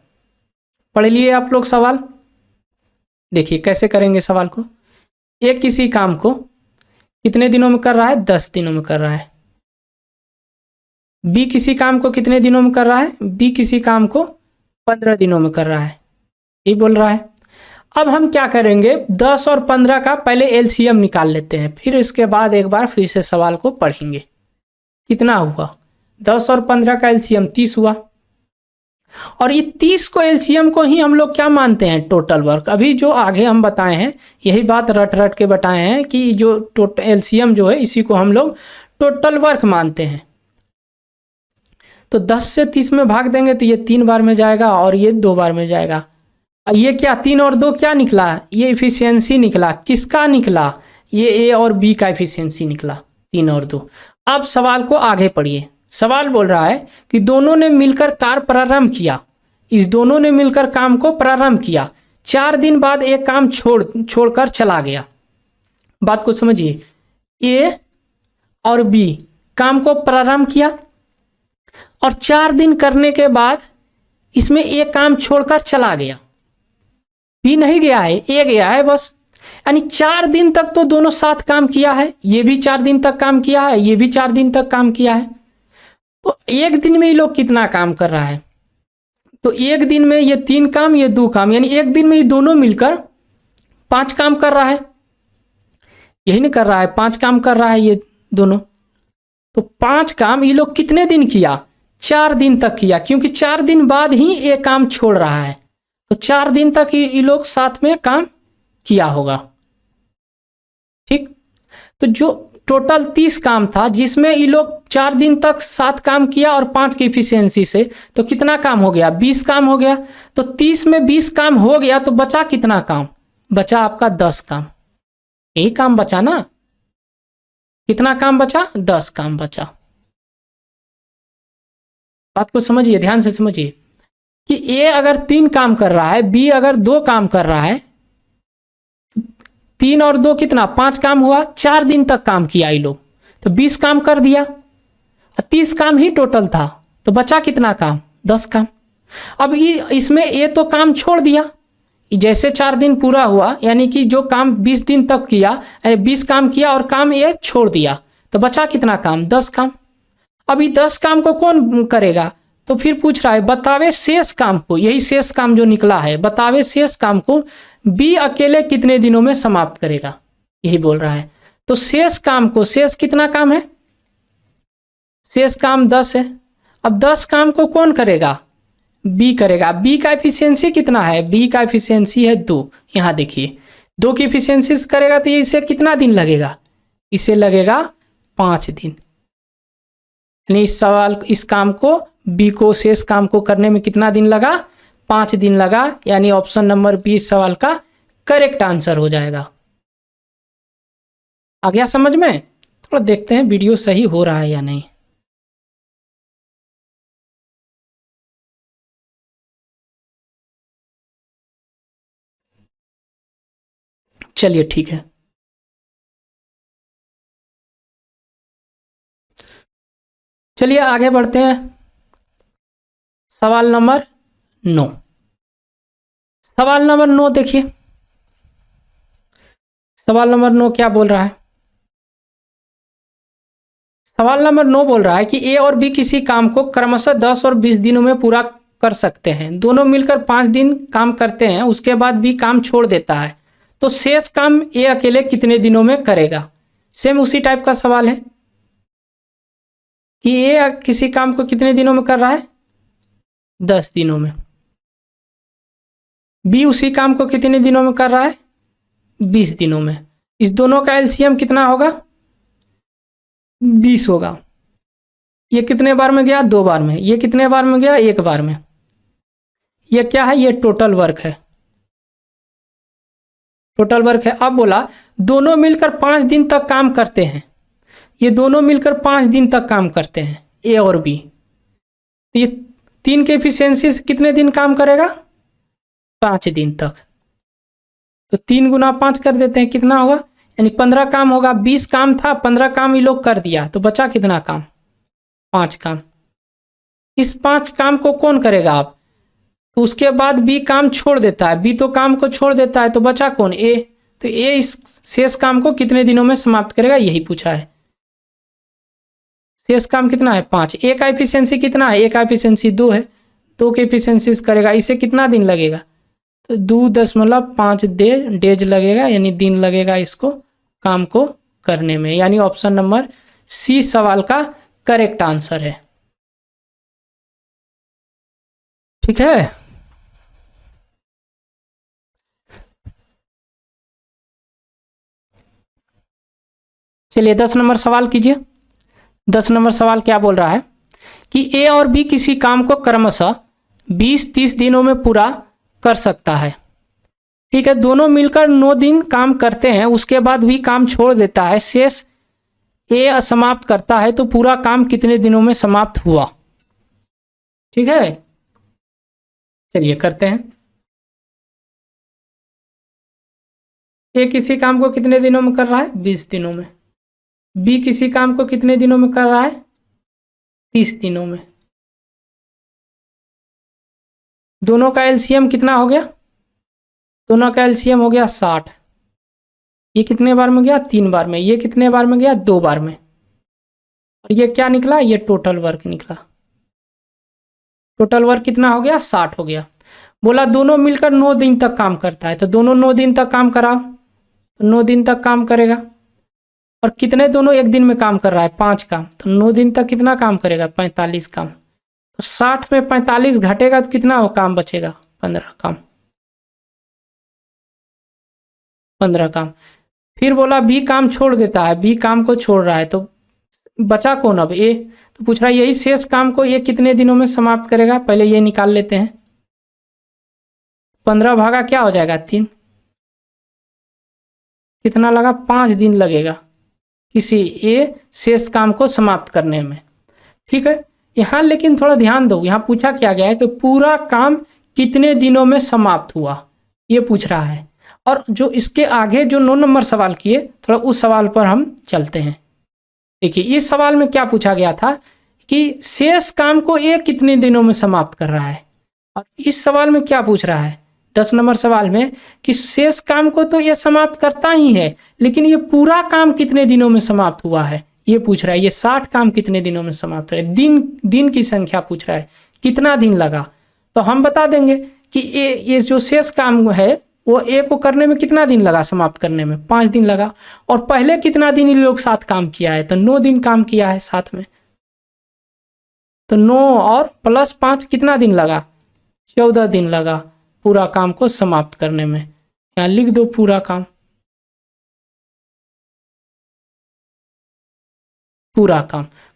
पढ़ लिए आप लोग सवाल। देखिए कैसे करेंगे सवाल को। ए किसी काम को कितने दिनों में कर रहा है, 10 दिनों में कर रहा है। बी किसी काम को कितने दिनों में कर रहा है, बी किसी काम को 15 दिनों में कर रहा है, ये बोल रहा है। अब हम क्या करेंगे, 10 और 15 का पहले एलसीएम निकाल लेते हैं, फिर इसके बाद एक बार फिर से सवाल को पढ़ेंगे। कितना हुआ, 10 और 15 का एलसीएम 30 हुआ, और ये 30 को एलसीएम को ही हम लोग क्या मानते हैं, टोटल वर्क। अभी जो आगे हम बताए हैं यही बात रट रट के बताए हैं कि जो टोटल एलसीएम जो है इसी को हम लोग टोटल वर्क मानते हैं। तो 10 से 30 में भाग देंगे तो ये 3 बार में जाएगा और ये 2 बार में जाएगा। ये क्या 3 और 2 क्या निकला, ये इफिशियंसी निकला। किसका निकला, ये ए और बी का इफिशियंसी निकला, 3 और 2। अब सवाल को आगे पढ़िए। सवाल बोल रहा है कि दोनों ने मिलकर कार्य प्रारंभ किया, इस दोनों ने मिलकर काम को प्रारंभ किया, 4 दिन बाद एक काम छोड़कर चला गया। बात को समझिए, ए और बी काम को प्रारंभ किया और 4 दिन करने के बाद इसमें एक काम छोड़कर चला गया। बी नहीं गया है, ए गया है बस, यानी 4 दिन तक तो दोनों साथ काम किया है, ये भी 4 दिन तक काम किया है, ये भी 4 दिन तक काम किया है। तो एक दिन में ये लोग कितना काम कर रहा है, तो एक दिन में ये 3 काम ये 2 काम, यानी एक दिन में ये दोनों मिलकर 5 काम कर रहा है। यही नहीं कर रहा है, 5 काम कर रहा है ये दोनों। तो 5 काम ये लोग कितने दिन किया, 4 दिन तक किया, क्योंकि 4 दिन बाद ही ये काम छोड़ रहा है, तो 4 दिन तक ये लोग साथ में काम किया होगा। ठीक, तो जो टोटल 30 काम था जिसमें ये लोग 4 दिन तक 7 काम किया और 5 की इफिशियंसी से, तो कितना काम हो गया, 20 काम हो गया। तो 30 में 20 काम हो गया तो बचा कितना काम, बचा आपका 10 काम। यही काम बचा ना, कितना काम बचा, 10 काम बचा। बात को समझिए, ध्यान से समझिए कि ए अगर 3 काम कर रहा है, बी अगर 2 काम कर रहा है, 3 और 2 कितना, 5 काम हुआ। 4 दिन तक काम किया ये लोग, तो 20 काम कर दिया, 30 काम ही टोटल था, तो बचा कितना काम, 10 काम। अब इसमें ये तो काम छोड़ दिया, जैसे 4 दिन पूरा हुआ, यानी कि जो काम 20 दिन तक किया, 20 काम किया और काम ये छोड़ दिया, तो बचा कितना काम, 10 काम। अभी 10 काम को कौन करेगा, तो फिर पूछ रहा है बतावे शेष काम को, यही शेष काम जो निकला है, बतावे शेष काम को बी अकेले कितने दिनों में समाप्त करेगा, यही बोल रहा है। तो शेष काम को, शेष कितना काम है, शेष काम 10 है। अब 10 काम को कौन करेगा, बी करेगा। बी का एफिशिएंसी कितना है? बी का एफिशिएंसी है 2। यहाँ देखिए 2 की एफिशिएंसी करेगा तो इसे कितना दिन लगेगा? इसे लगेगा 5 दिन। यानी इस काम को, बी को, शेष काम को करने में कितना दिन लगा? 5 दिन लगा। यानी ऑप्शन नंबर बी इस सवाल का करेक्ट आंसर हो जाएगा। आ गया समझ में? थोड़ा देखते हैं वीडियो सही हो रहा है या नहीं। चलिए ठीक है। चलिए आगे बढ़ते हैं। सवाल नंबर 9। सवाल नंबर 9 देखिए, सवाल नंबर 9 क्या बोल रहा है? सवाल नंबर 9 बोल रहा है कि ए और बी किसी काम को क्रमशः 10 और 20 दिनों में पूरा कर सकते हैं। दोनों मिलकर 5 दिन काम करते हैं, उसके बाद बी काम छोड़ देता है, तो शेष काम ए अकेले कितने दिनों में करेगा? सेम उसी टाइप का सवाल है कि ए किसी काम को कितने दिनों में कर रहा है? 10 दिनों में। बी उसी काम को कितने दिनों में कर रहा है? 20 दिनों में। इस दोनों का एलसीएम कितना होगा? 20 होगा। ये कितने बार में गया? 2 बार में। ये कितने बार में गया? 1 बार में। ये क्या है? ये टोटल वर्क है, टोटल वर्क है। अब बोला दोनों मिलकर 5 दिन तक काम करते हैं। ये दोनों मिलकर 5 दिन तक काम करते हैं, ए और बी। तो ये 3 के एफिशिएंसी से कितने दिन काम करेगा? 5 दिन तक। तो 3 गुना 5 कर देते हैं, कितना होगा? यानी 15 काम होगा। 20 काम था, 15 काम ये लोग कर दिया, तो बचा कितना काम? 5 काम। इस 5 काम को कौन करेगा आप? तो उसके बाद बी काम छोड़ देता है। बी तो काम को छोड़ देता है, तो बचा कौन? ए। तो ए इस शेष काम को कितने दिनों में समाप्त करेगा, यही पूछा है। शेष काम कितना है? 5। ए का एफिशिएंसी कितना है? ए का एफिशिएंसी 2 है, 2 के एफिशिएंसी करेगा। इसे कितना दिन लगेगा? तो 2.5 डेज लगेगा, यानी दिन लगेगा इसको काम को करने में। यानी ऑप्शन नंबर सी सवाल का करेक्ट आंसर है। ठीक है। चलिए 10 नंबर सवाल कीजिए। 10 नंबर सवाल क्या बोल रहा है कि ए और बी किसी काम को क्रमशः 20-30 दिनों में पूरा कर सकता है। ठीक है, दोनों मिलकर 9 दिन काम करते हैं, उसके बाद भी काम छोड़ देता है, शेष ए समाप्त करता है, तो पूरा काम कितने दिनों में समाप्त हुआ? ठीक है, चलिए करते हैं। ए किसी काम को कितने दिनों में कर रहा है? 20 दिनों में। बी किसी काम को कितने दिनों में कर रहा है? 30 दिनों में। दोनों का एलसीएम कितना हो गया? दोनों का एलसीएम हो गया 60। ये कितने बार में गया? 3 बार में। ये कितने बार में गया? 2 बार में। और ये क्या निकला? ये टोटल वर्क निकला। टोटल वर्क कितना हो गया? 60 हो गया। बोला दोनों मिलकर 9 दिन तक काम करता है, तो दोनों 9 दिन तक काम कराओ, तो 9 दिन तक काम करेगा। और कितने दोनों एक दिन में काम कर रहा है? 5 काम, तो 9 दिन तक कितना काम करेगा? 45 काम। तो 60 में 45 घटेगा तो कितना हो काम बचेगा? 15 काम। 15 काम। फिर बोला बी काम छोड़ देता है, बी काम को छोड़ रहा है, तो बचा कौन अब? ए। तो पूछ रहा है यही शेष काम को ये कितने दिनों में समाप्त करेगा? पहले ये निकाल लेते हैं। 15 भागा क्या हो जाएगा? 3। कितना लगा? 5 दिन लगेगा किसी ए शेष काम को समाप्त करने में। ठीक है, यहाँ लेकिन थोड़ा ध्यान दो, यहाँ पूछा क्या गया है कि पूरा काम कितने दिनों में समाप्त हुआ, ये पूछ रहा है। और जो इसके आगे जो 9 नंबर सवाल किए, थोड़ा उस सवाल पर हम चलते हैं। देखिए इस सवाल में क्या पूछा गया था कि शेष काम को ये कितने दिनों में समाप्त कर रहा है, और इस सवाल में क्या पूछ रहा है 10 नंबर सवाल में कि शेष काम को तो ये समाप्त करता ही है, लेकिन ये पूरा काम कितने दिनों में समाप्त हुआ है ये पूछ रहा है। ये 60 काम कितने दिनों में समाप्त है, दिन की संख्या पूछ रहा है, कितना दिन लगा। तो हम बता देंगे कि ये जो शेष काम है वो ए को करने में कितना दिन लगा, समाप्त करने में 5 दिन लगा। और पहले कितना दिन इन लोग साथ काम किया है, तो 9 दिन काम किया है साथ में, तो 9 और प्लस 5 कितना दिन लगा? 14 दिन लगा पूरा काम को समाप्त करने में। यहाँ लिख दो पूरा काम,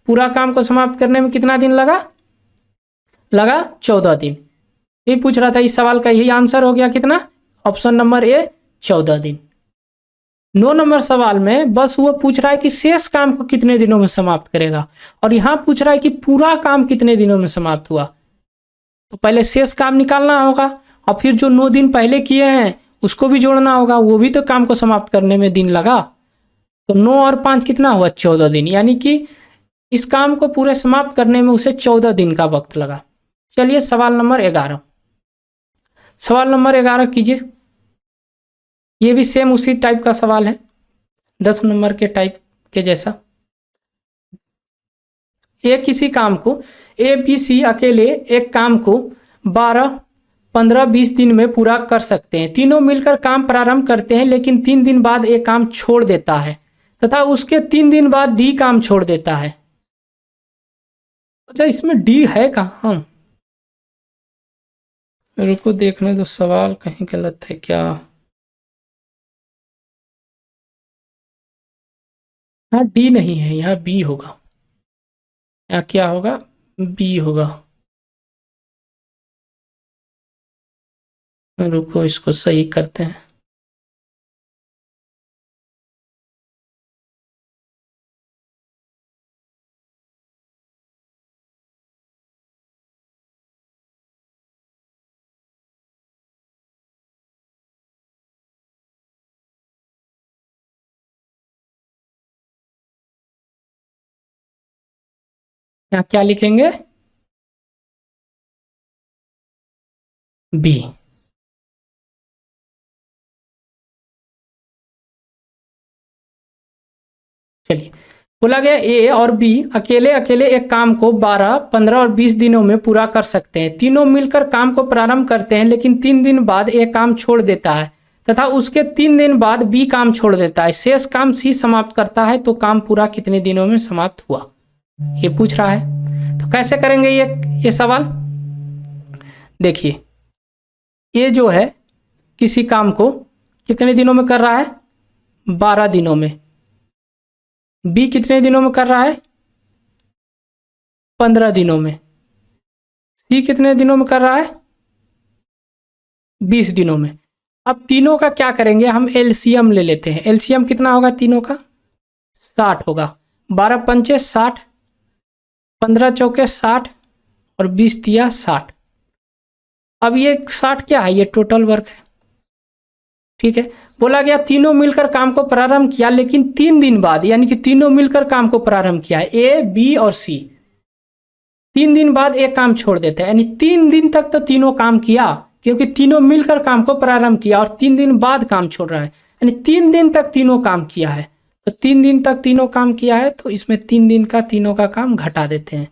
पूरा काम को समाप्त करने में कितना दिन लगा? 14 दिन। ये पूछ रहा था, इस सवाल का यही आंसर हो गया कितना? ऑप्शन नंबर ए 14 दिन। 9 नंबर सवाल में बस वो पूछ रहा है कि शेष काम को कितने दिनों में समाप्त करेगा, और यहाँ पूछ रहा है कि पूरा काम कितने दिनों में समाप्त हुआ। तो पहले शेष काम निकालना होगा और फिर जो 9 दिन पहले किए हैं उसको भी जोड़ना होगा, वो भी तो काम को समाप्त करने में दिन लगा। तो 9 और 5 कितना हुआ? 14 दिन। यानी कि इस काम को पूरे समाप्त करने में उसे 14 दिन का वक्त लगा। चलिए सवाल नंबर 11, सवाल नंबर 11 कीजिए। ये भी सेम उसी टाइप का सवाल है, 10 नंबर के टाइप के जैसा। किसी काम को ए बी सी अकेले एक काम को 12, 15, 20 दिन में पूरा कर सकते हैं। तीनों मिलकर काम प्रारंभ करते हैं, लेकिन 3 दिन बाद एक काम छोड़ देता है तथा उसके 3 दिन बाद डी काम छोड़ देता है। अच्छा, इसमें डी है कहाँ? रुको देखने दो, सवाल कहीं गलत है क्या? हाँ, डी नहीं है, यहाँ बी होगा। यहाँ क्या होगा? बी होगा। रुको इसको सही करते हैं। यहाँ क्या लिखेंगे? बी। चलिए, बोला गया ए और बी अकेले अकेले एक काम को 12, 15 और 20 दिनों में पूरा कर सकते हैं। तीनों मिलकर काम को प्रारंभ करते हैं, लेकिन 3 दिन बाद एक काम छोड़ देता है तथा उसके 3 दिन बाद बी काम छोड़ देता है। शेष काम सी समाप्त करता है। तो काम पूरा कितने दिनों में समाप्त हुआ, ये पूछ रहा है। तो कैसे करेंगे ये सवाल? देखिए, ये जो है किसी काम को कितने दिनों में कर रहा है? 12 दिनों में। बी कितने दिनों में कर रहा है? 15 दिनों में। सी कितने दिनों में कर रहा है? 20 दिनों में। अब तीनों का क्या करेंगे? हम एलसीएम ले लेते हैं। एलसीएम कितना होगा तीनों का? 60 होगा। 12 पंचे 60, 15 चौके 60 और 20 तिया 60। अब ये 60 क्या है? ये टोटल वर्क है, ठीक है। बोला गया तीनों मिलकर काम को प्रारंभ किया, लेकिन 3 दिन बाद, यानी कि तीनों मिलकर काम को प्रारंभ किया है, ए बी और सी। 3 दिन बाद एक काम छोड़ देते हैं, यानी 3 दिन तक तो तीनों काम किया, क्योंकि तीनों मिलकर काम को प्रारंभ किया और 3 दिन बाद काम छोड़ रहा है, यानी 3 दिन तक तीनों काम किया है। तो 3 दिन तक तीनों काम किया है, तो इसमें 3 दिन का तीनों का काम घटा देते हैं।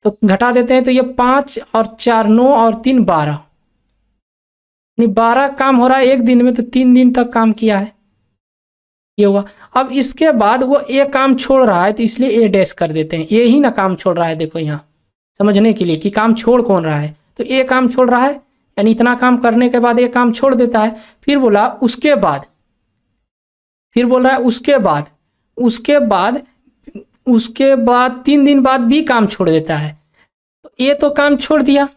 तो घटा देते हैं, तो ये 5 और 4 9 और 3 12, 12 काम हो रहा है एक दिन में, तो 3 दिन तक काम किया है, ये हुआ। अब इसके बाद वो ए काम छोड़ रहा है, तो इसलिए ए डैश कर देते हैं। ये ही ना काम छोड़ रहा है, देखो यहाँ समझने के लिए कि काम छोड़ कौन रहा है। तो ए काम छोड़ रहा है, यानी इतना काम करने के बाद ए काम छोड़ देता है। फिर बोला उसके बाद, फिर बोल रहा है उसके बाद 3 दिन बाद बी काम छोड़ देता है। तो ए तो काम छोड़ दिया।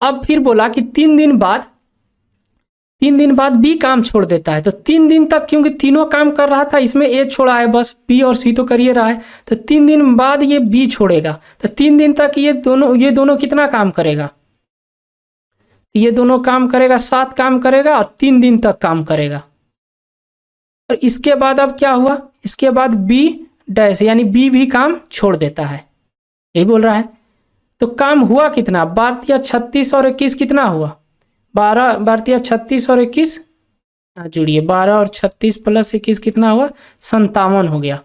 अब फिर बोला कि 3 दिन बाद बी काम छोड़ देता है। तो 3 दिन तक, क्योंकि तीनों काम कर रहा था, इसमें ए छोड़ा है, बस बी और सी तो कर ही रहा है। तो 3 दिन बाद ये बी छोड़ेगा। तो 3 दिन तक ये दोनों कितना काम करेगा? ये दोनों काम करेगा, 7 काम करेगा और 3 दिन तक काम करेगा। और इसके बाद अब क्या हुआ? इसके बाद बी डैश, यानी बी भी काम छोड़ देता है, यही बोल रहा है। तो काम हुआ कितना? 12 36 और 21 कितना हुआ? 12 36 और 21 जुड़िए, 12 और 36 प्लस 21 कितना हुआ? 57 हो गया।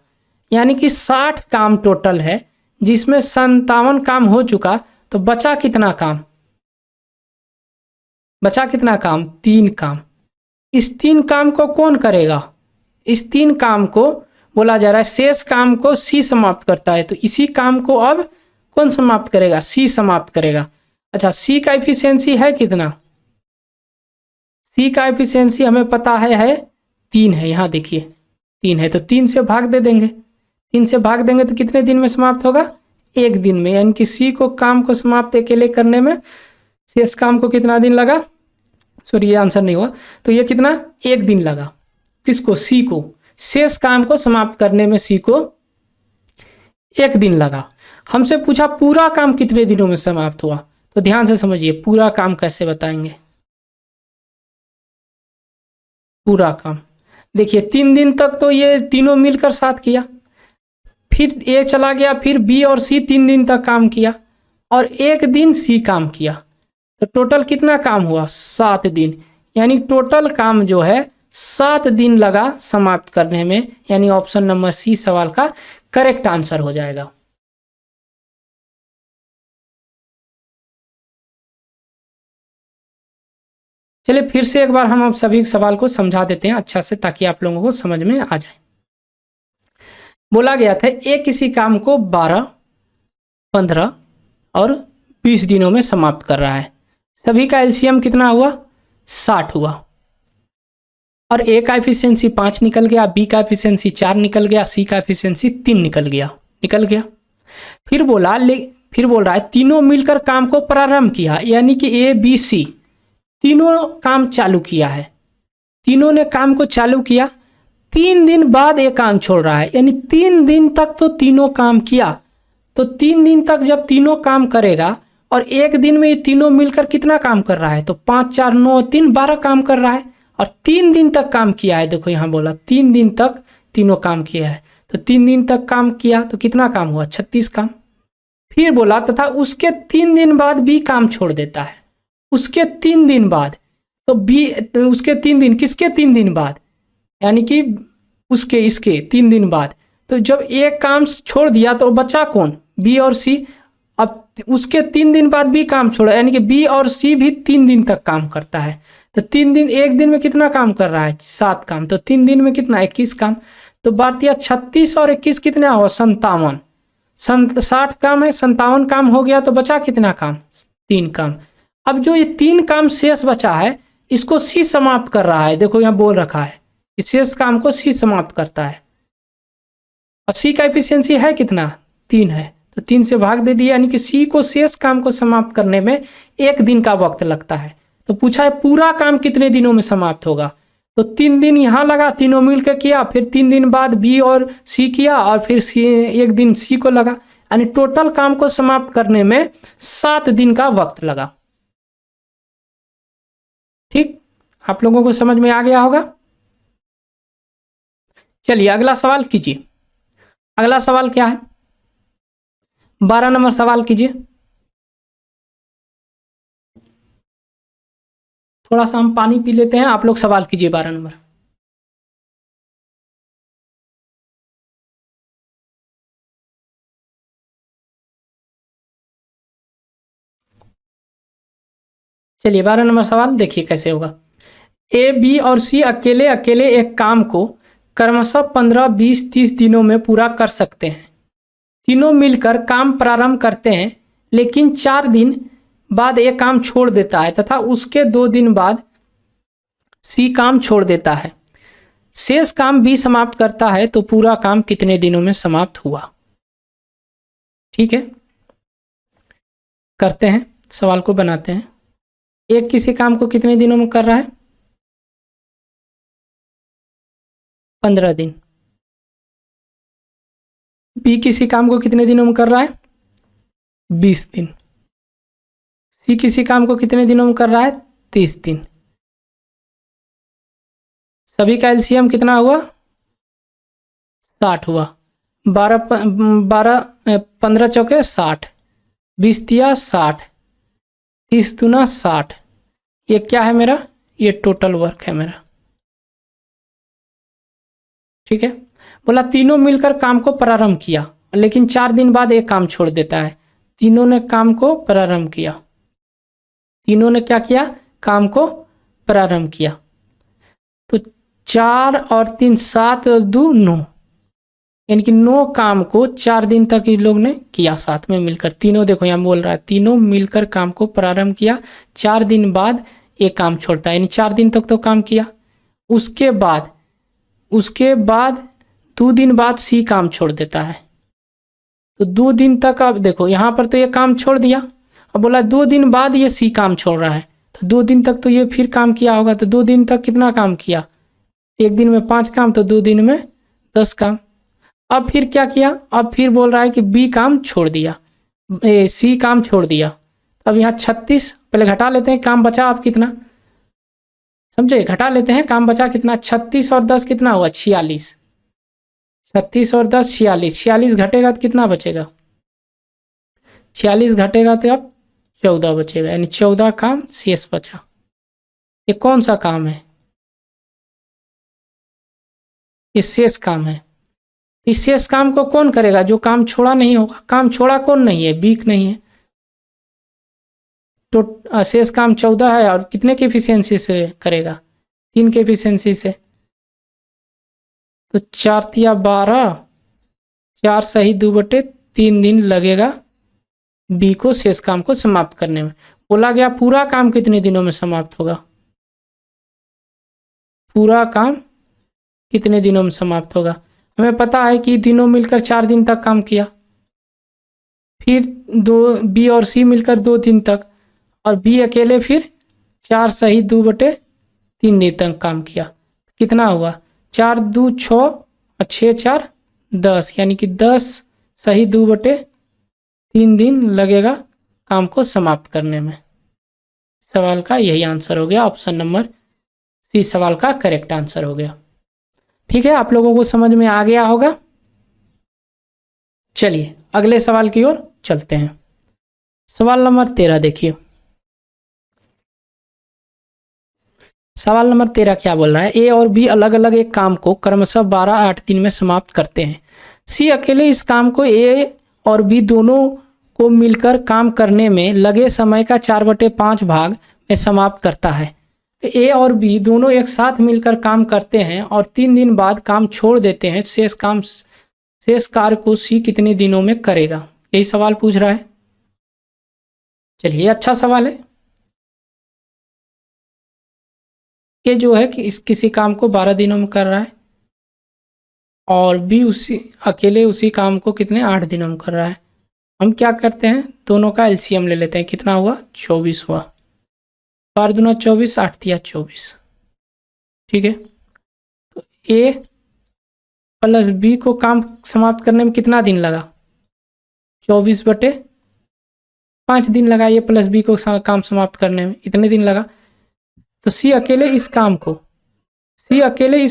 यानी कि 60 काम टोटल है, जिसमें 57 काम हो चुका। तो बचा कितना काम? 3 काम। इस 3 काम को कौन करेगा? इस 3 काम को बोला जा रहा है शेष काम को सी समाप्त करता है। तो इसी काम को अब कौन समाप्त करेगा? सी समाप्त करेगा। अच्छा, सी का एफिशिएंसी है कितना? सी का एफिशिएंसी हमें पता है 3 है। यहाँ देखिए 3 है, तो 3 से भाग दे देंगे। 3 से भाग देंगे तो कितने दिन में समाप्त होगा? 1 दिन में। यानी कि सी को काम को समाप्त अकेले करने में शेष काम को कितना दिन लगा? सॉरी, ये आंसर नहीं हुआ। तो ये कितना? 1 दिन लगा। किसको? सी को। शेष काम को समाप्त करने में सी को 1 दिन लगा। हमसे पूछा पूरा काम कितने दिनों में समाप्त हुआ, तो ध्यान से समझिए पूरा काम कैसे बताएंगे। पूरा काम देखिए 3 दिन तक तो ये तीनों मिलकर साथ किया, फिर ए चला गया, फिर बी और सी 3 दिन तक काम किया और 1 दिन सी काम किया, तो टोटल कितना काम हुआ? 7 दिन। यानी टोटल काम जो है 7 दिन लगा समाप्त करने में। यानी ऑप्शन नंबर सी सवाल का करेक्ट आंसर हो जाएगा। चलिए फिर से एक बार हम आप सभी सवाल को समझा देते हैं अच्छा से, ताकि आप लोगों को समझ में आ जाए। बोला गया था एक किसी काम को 12, 15 और 20 दिनों में समाप्त कर रहा है। सभी का एलसीएम कितना हुआ? 60 हुआ। और ए का एफिशिएंसी 5 निकल गया, बी का एफिशिएंसी 4 निकल गया, सी का एफिशिएंसी 3 निकल गया। फिर बोल रहा है तीनों मिलकर काम को प्रारंभ किया। यानी कि ए बी सी तीनों काम चालू किया है। तीनों ने काम को चालू किया, 3 दिन बाद एक काम छोड़ रहा है। यानी 3 दिन तक तो तीनों काम किया, तो 3 दिन तक जब तीनों काम करेगा और 1 दिन में ये तीनों मिलकर कितना काम कर रहा है? तो 5 4 9 3 12 काम कर रहा है और 3 दिन तक काम किया है। देखो यहाँ बोला 3 दिन तक तीनों काम किया है, तो 3 दिन तक काम किया तो कितना काम हुआ? 36 काम। फिर बोला तथा उसके 3 दिन बाद भी काम छोड़ देता है। उसके 3 दिन बाद, तो बी उसके 3 दिन, किसके 3 दिन बाद? यानी कि इसके 3 दिन बाद। तो जब एक काम छोड़ दिया तो बचा कौन? बी और सी। अब उसके 3 दिन बाद भी काम छोड़ा, यानी कि बी और सी भी 3 दिन तक काम करता है। तो 3 दिन, 1 दिन में कितना काम कर रहा है? 7 काम। तो 3 दिन में कितना? 21 काम। तो भारतीय 36 और 21 कितना हुआ? 57। 60 काम है, 57 काम हो गया, तो बचा कितना काम? 3 काम। अब जो ये 3 काम शेष बचा है, इसको सी समाप्त कर रहा है। देखो यहाँ बोल रखा है इस शेष काम को सी समाप्त करता है। और सी का एफिशिएंसी है कितना? 3 है, तो 3 से भाग दे दिया। यानी कि सी को शेष काम को समाप्त करने में 1 दिन का वक्त लगता है। तो पूछा है पूरा काम कितने दिनों में समाप्त होगा, तो 3 दिन यहाँ लगा, तीनों मिलकर किया, फिर 3 दिन बाद बी और सी किया और फिर 1 दिन सी को लगा। यानी टोटल काम को समाप्त करने में 7 दिन का वक्त लगा। ठीक, आप लोगों को समझ में आ गया होगा। चलिए अगला सवाल कीजिए। अगला सवाल क्या है? 12 नंबर सवाल कीजिए। थोड़ा सा हम पानी पी लेते हैं, आप लोग सवाल कीजिए 12 नंबर। चलिए 12 नंबर सवाल देखिए कैसे होगा। ए बी और सी अकेले अकेले एक काम को क्रमशः 15 20 30 दिनों में पूरा कर सकते हैं। तीनों मिलकर काम प्रारंभ करते हैं, लेकिन 4 दिन बाद एक काम छोड़ देता है तथा उसके 2 दिन बाद सी काम छोड़ देता है। शेष काम बी समाप्त करता है, तो पूरा काम कितने दिनों में समाप्त हुआ? ठीक है, करते हैं, सवाल को बनाते हैं। एक किसी काम को कितने दिनों में कर रहा है? 15 दिन। बी किसी काम को कितने दिनों में कर रहा है? 20 दिन। सी किसी काम को कितने दिनों में कर रहा है? 30 दिन। सभी का एलसीएम कितना हुआ? 60 हुआ। 15 चौके 60, 20 दिया 60, 30 दूना 60। ये क्या है मेरा? ये टोटल वर्क है मेरा। ठीक है, बोला तीनों मिलकर काम को प्रारंभ किया, लेकिन 4 दिन बाद एक काम छोड़ देता है। तीनों ने काम को प्रारंभ किया। तीनों ने क्या किया? काम को प्रारंभ किया। तो 4 और 3 7 और 2 9, यानी कि 9 काम को 4 दिन तक इन लोग ने किया साथ में मिलकर। तीनों देखो यहाँ बोल रहा है तीनों मिलकर काम को प्रारंभ किया, 4 दिन बाद ये काम छोड़ता है, यानी 4 दिन तक तो काम किया। उसके बाद 2 दिन बाद सी काम छोड़ देता है। तो 2 दिन तक अब देखो यहाँ पर तो ये काम छोड़ दिया, अब बोला 2 दिन बाद ये सी काम छोड़ रहा है, तो 2 दिन तक तो ये फिर काम किया होगा। तो 2 दिन तक कितना काम किया, एक दिन में 5 काम, तो 2 दिन में 10 काम। अब फिर क्या किया, अब फिर बोल रहा है कि बी काम छोड़ दिया, सी काम छोड़ दिया। अब यहाँ 36 पहले घटा लेते हैं, काम बचा अब कितना समझे, घटा लेते हैं, काम बचा कितना 36 और 10 कितना हुआ 46, 36 और 10 46, 46 घटेगा तो कितना बचेगा, 46 घटेगा तो अब 14 बचेगा, यानी 14 काम शेष बचा। ये कौन सा काम है, ये शेष काम है। इस शेष काम को कौन करेगा, जो काम छोड़ा नहीं होगा। काम छोड़ा कौन नहीं है, बीक नहीं है। तो शेष काम 14 है और कितने की एफिशिएंसी से करेगा, 3 के एफिशिएंसी से। तो 4 तिया 12, 4 सही 2/3 दिन लगेगा बी को शेष काम को समाप्त करने में। बोला गया पूरा काम कितने दिनों में समाप्त होगा, पूरा काम कितने दिनों में समाप्त होगा। हमें पता है कि तीनों मिलकर 4 दिन तक काम किया, फिर बी और सी मिलकर 2 दिन तक, और बी अकेले फिर 4 सही 2/3 दिन तक काम किया। कितना हुआ 4 2 6 और 6 4 10, यानी कि 10 सही 2/3 दिन लगेगा काम को समाप्त करने में। सवाल का यही आंसर हो गया, ऑप्शन नंबर सी सवाल का करेक्ट आंसर हो गया। ठीक है, आप लोगों को समझ में आ गया होगा। चलिए अगले सवाल की ओर चलते हैं। सवाल नंबर 13 देखिए, सवाल नंबर 13 क्या बोल रहा है, ए और बी अलग अलग एक काम को क्रमशः 12-8 दिन में समाप्त करते हैं। सी अकेले इस काम को ए और बी दोनों को मिलकर काम करने में लगे समय का 4/5 भाग में समाप्त करता है। तो ए और बी दोनों एक साथ मिलकर काम करते हैं और 3 दिन बाद काम छोड़ देते हैं। शेष कार्य को सी कितने दिनों में करेगा, यही सवाल पूछ रहा है। चलिए अच्छा सवाल है। ये जो है कि किसी काम को 12 दिनों में कर रहा है और बी अकेले उसी काम को कितने 8 दिनों में कर रहा है। हम क्या करते हैं, दोनों का एलसीएम ले लेते हैं। कितना हुआ 24 हुआ, 4 दूना 24, 8 तिया 24। ठीक है, तो ए प्लस बी को काम समाप्त करने में कितना दिन लगा, 24/5 दिन लगा। ए प्लस बी को काम समाप्त करने में इतने दिन लगा। तो सी अकेले इस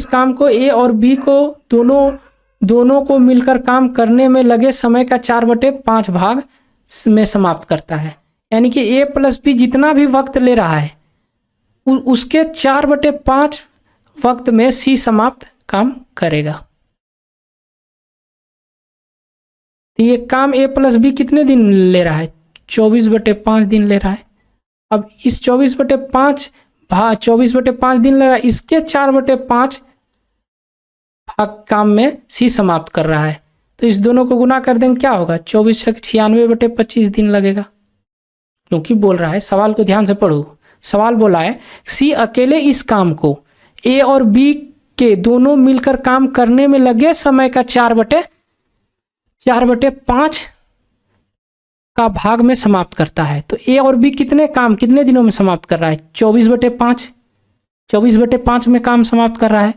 काम को ए और बी को दोनों को मिलकर काम करने में लगे समय का 4/5 भाग में समाप्त करता है। यानी कि ए प्लस बी जितना भी वक्त ले रहा है उसके 4/5 वक्त में सी समाप्त काम करेगा। तो ये काम ए प्लस बी कितने दिन ले रहा है, 24/5 दिन ले रहा है। अब इस 24/5 दिन लगा, इसके 4/5 भाग काम में सी समाप्त कर रहा है। तो इस दोनों को गुना कर देंगे, क्या होगा 24 96/25 दिन लगेगा। क्योंकि बोल रहा है, सवाल को ध्यान से पढ़ो, सवाल बोला है सी अकेले इस काम को ए और बी के दोनों मिलकर काम करने में लगे समय का 4/5 का भाग में समाप्त करता है। तो ए और बी कितने दिनों में समाप्त कर रहा है, 24/5 में काम समाप्त कर रहा है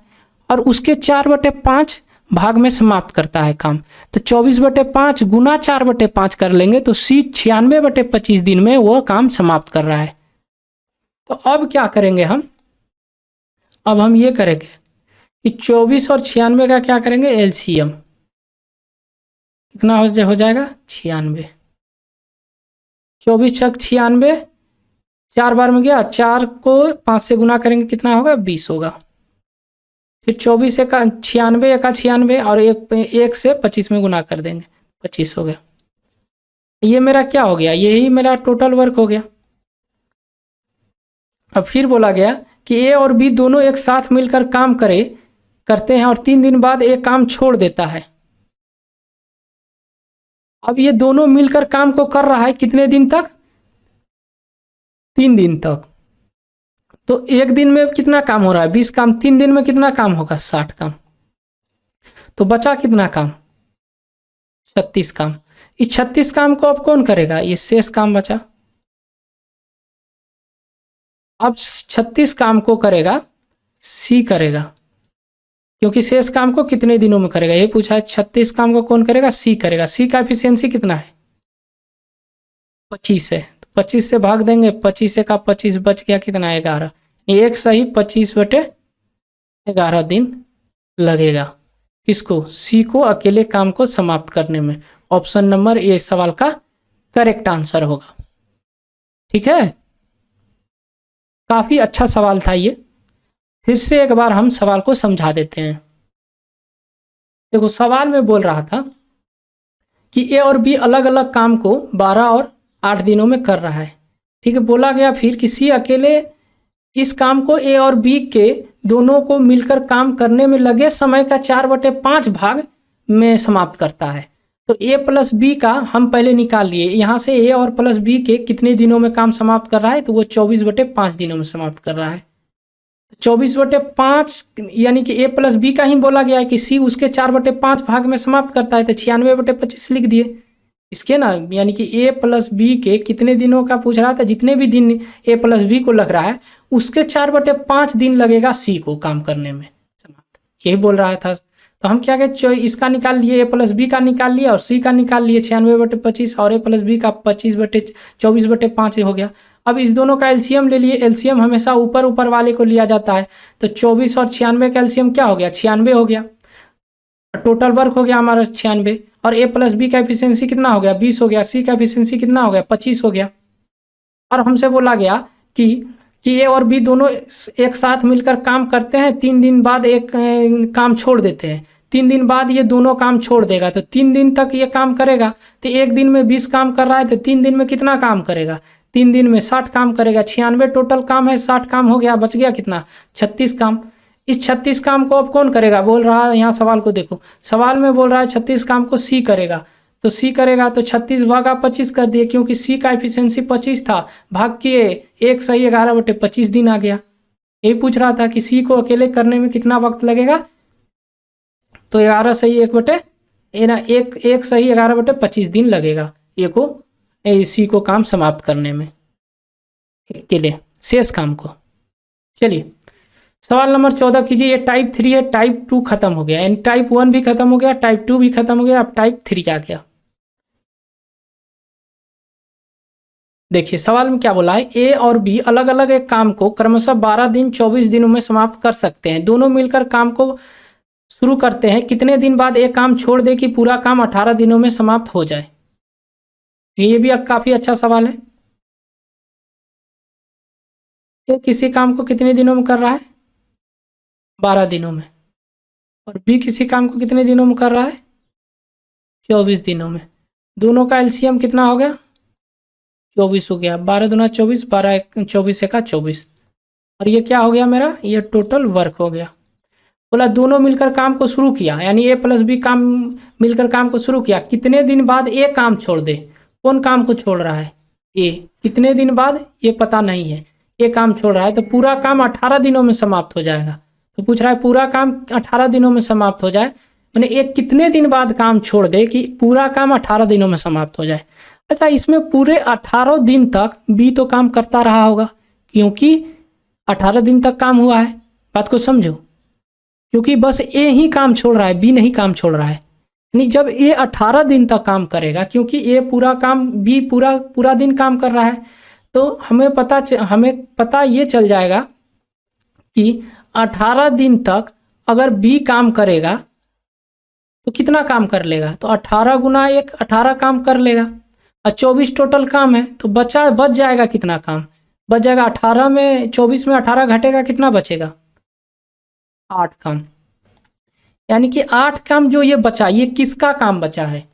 और उसके 4/5 भाग में समाप्त करता है काम। तो 24/5 गुना 4/5 कर लेंगे तो सी 96/25 दिन में वह काम समाप्त कर रहा है। तो अब क्या करेंगे हम, अब हम ये करेंगे कि 24 और 96 का क्या करेंगे एलसीएम, कितना हो जाएगा 96। 24 छक 96, 4 बार में गया, 4 को 5 से गुना करेंगे कितना होगा 20 होगा। फिर 24 एक 96 एक 96 और एक से 25 में गुना कर देंगे, 25 हो गया। ये मेरा क्या हो गया, यही मेरा टोटल वर्क हो गया। अब फिर बोला गया कि ए और बी दोनों एक साथ मिलकर काम करते हैं और 3 दिन बाद एक काम छोड़ देता है। अब ये दोनों मिलकर काम को कर रहा है कितने दिन तक? 3 दिन तक। तो एक दिन में कितना काम हो रहा है? 20 काम। 3 दिन में कितना काम होगा? 60 काम। तो बचा कितना काम? 36 काम। इस 36 काम को अब कौन करेगा? ये शेष काम बचा। अब 36 काम को करेगा सी करेगा, क्योंकि शेष काम को कितने दिनों में करेगा ये पूछा है। 36 काम को कौन करेगा? सी करेगा। सी का एफिशिएंसी कितना है? 25 है। तो 25 से भाग देंगे, 25 का 25 बच गया कितना? 11। एक सही 25/11 दिन लगेगा। किसको? सी को अकेले काम को समाप्त करने में। ऑप्शन नंबर ए सवाल का करेक्ट आंसर होगा। ठीक है, काफी अच्छा सवाल था ये। फिर से एक बार हम सवाल को समझा देते हैं। देखो, सवाल में बोल रहा था कि ए और बी अलग अलग काम को 12 और 8 दिनों में कर रहा है। ठीक है, बोला गया फिर कि सी अकेले इस काम को ए और बी के दोनों को मिलकर काम करने में लगे समय का 4/5 भाग में समाप्त करता है। तो ए प्लस बी का हम पहले निकाल लिए। यहाँ से ए और प्लस बी के कितने दिनों में काम समाप्त कर रहा है? तो वो 24/5 दिनों में समाप्त कर रहा है। 24/5 यानी कि ए प्लस बी का ही बोला गया है कि सी उसके 4/5 भाग में समाप्त करता है। तो 96/25 लिख दिए इसके ना, यानी कि ए प्लस बी के कितने दिनों का पूछ रहा था? जितने भी दिन ए प्लस बी को लग रहा है उसके 4/5 दिन लगेगा सी को काम करने में समाप्त, यही बोल रहा था। तो हम क्या कहें, इसका निकाल लिए, ए प्लस बी का निकाल लिया और सी का निकाल लिए 96/25 और ए प्लस बी का 24/5 हो गया। अब इस दोनों का एलसीएम ले लिए। एलसीएम हमेशा ऊपर ऊपर वाले को लिया जाता है। तो 24 और 96 का एलसीएम क्या हो गया? 96 हो गया। टोटल वर्क हो गया हमारा 96। और ए प्लस बी का एफिशिएंसी कितना हो गया? 20 हो गया। सी का एफिशिएंसी कितना हो गया? 25 हो गया। और हमसे बोला गया कि ए और बी दोनों एक साथ मिलकर काम करते हैं, 3 दिन बाद एक काम छोड़ देते हैं। 3 दिन बाद ये दोनों काम छोड़ देगा। तो 3 दिन तक ये काम करेगा। तो एक दिन में 20 काम कर रहा है, तो 3 दिन में कितना काम करेगा? 3 दिन में 60 काम करेगा। 96 टोटल काम है, 60 काम हो गया, बच गया कितना? 36 काम। इस 36 काम को अब कौन करेगा? बोल रहा है यहाँ सवाल को देखो, सवाल में बोल रहा है 36 काम को सी करेगा। तो सी करेगा तो 36/25 कर दिए, क्योंकि सी का एफिशिएंसी 25 था। भाग किए, एक सही 11/25 दिन आ गया। यही पूछ रहा था कि सी को अकेले करने में कितना वक्त लगेगा? तो 11 सही 1 सही 11/25 दिन लगेगा सी को काम समाप्त करने में अकेले शेष काम को। चलिए सवाल नंबर 14 कीजिए। ये टाइप 3 है, टाइप 2 खत्म हो गया, यानी टाइप 1 भी खत्म हो गया, टाइप 2 भी खत्म हो गया, अब टाइप 3 आ गया। देखिए सवाल में क्या बोला है, ए और बी अलग अलग एक काम को क्रमशः 12 दिन 24 दिनों में समाप्त कर सकते हैं। दोनों मिलकर काम को शुरू करते हैं, कितने दिन बाद एक काम छोड़ दे कि पूरा काम 18 दिनों में समाप्त हो जाए? ये भी अब काफी अच्छा सवाल है। ए किसी काम को कितने दिनों में कर रहा है? 12 दिनों में। और बी किसी काम को कितने दिनों में कर रहा है? 24 दिनों में। दोनों का एलसीएम कितना हो गया? 24 हो गया। 12 दूना 24, 12 24 एका 24। और ये क्या हो गया मेरा? ये टोटल वर्क हो गया। बोला दोनों मिलकर काम को शुरू किया, यानी ए प्लस बी काम मिलकर काम को शुरू किया, कितने दिन बाद ए काम छोड़ दे? कौन काम को छोड़ रहा है? ए। कितने दिन बाद ये पता नहीं है, ए काम छोड़ रहा है। तो पूरा काम 18 दिनों में समाप्त हो जाएगा। तो पूछ रहा है पूरा काम 18 दिनों में समाप्त हो जाए, मैंने एक कितने दिन बाद काम छोड़ दे कि पूरा काम 18 दिनों में समाप्त हो जाए। अच्छा, इसमें पूरे 18 दिन तक बी तो काम करता रहा होगा, क्योंकि 18 दिन तक काम हुआ है। बात को समझो, क्योंकि बस ए ही काम छोड़ रहा है, बी नहीं काम छोड़ रहा है। यानी जब ए 18 दिन तक काम करेगा, क्योंकि ए पूरा काम, बी पूरा दिन काम कर रहा है, तो हमें पता ये चल जाएगा कि 18 दिन तक अगर बी काम करेगा तो कितना काम कर लेगा? तो 18 गुना 1 18 काम कर लेगा। और 24 टोटल काम है, तो बच जाएगा कितना काम? बच जाएगा 18 में 24 में 18 घटेगा, कितना बचेगा? 8 काम। यानी कि 8 काम जो ये बचा, ये किसका काम बचा है?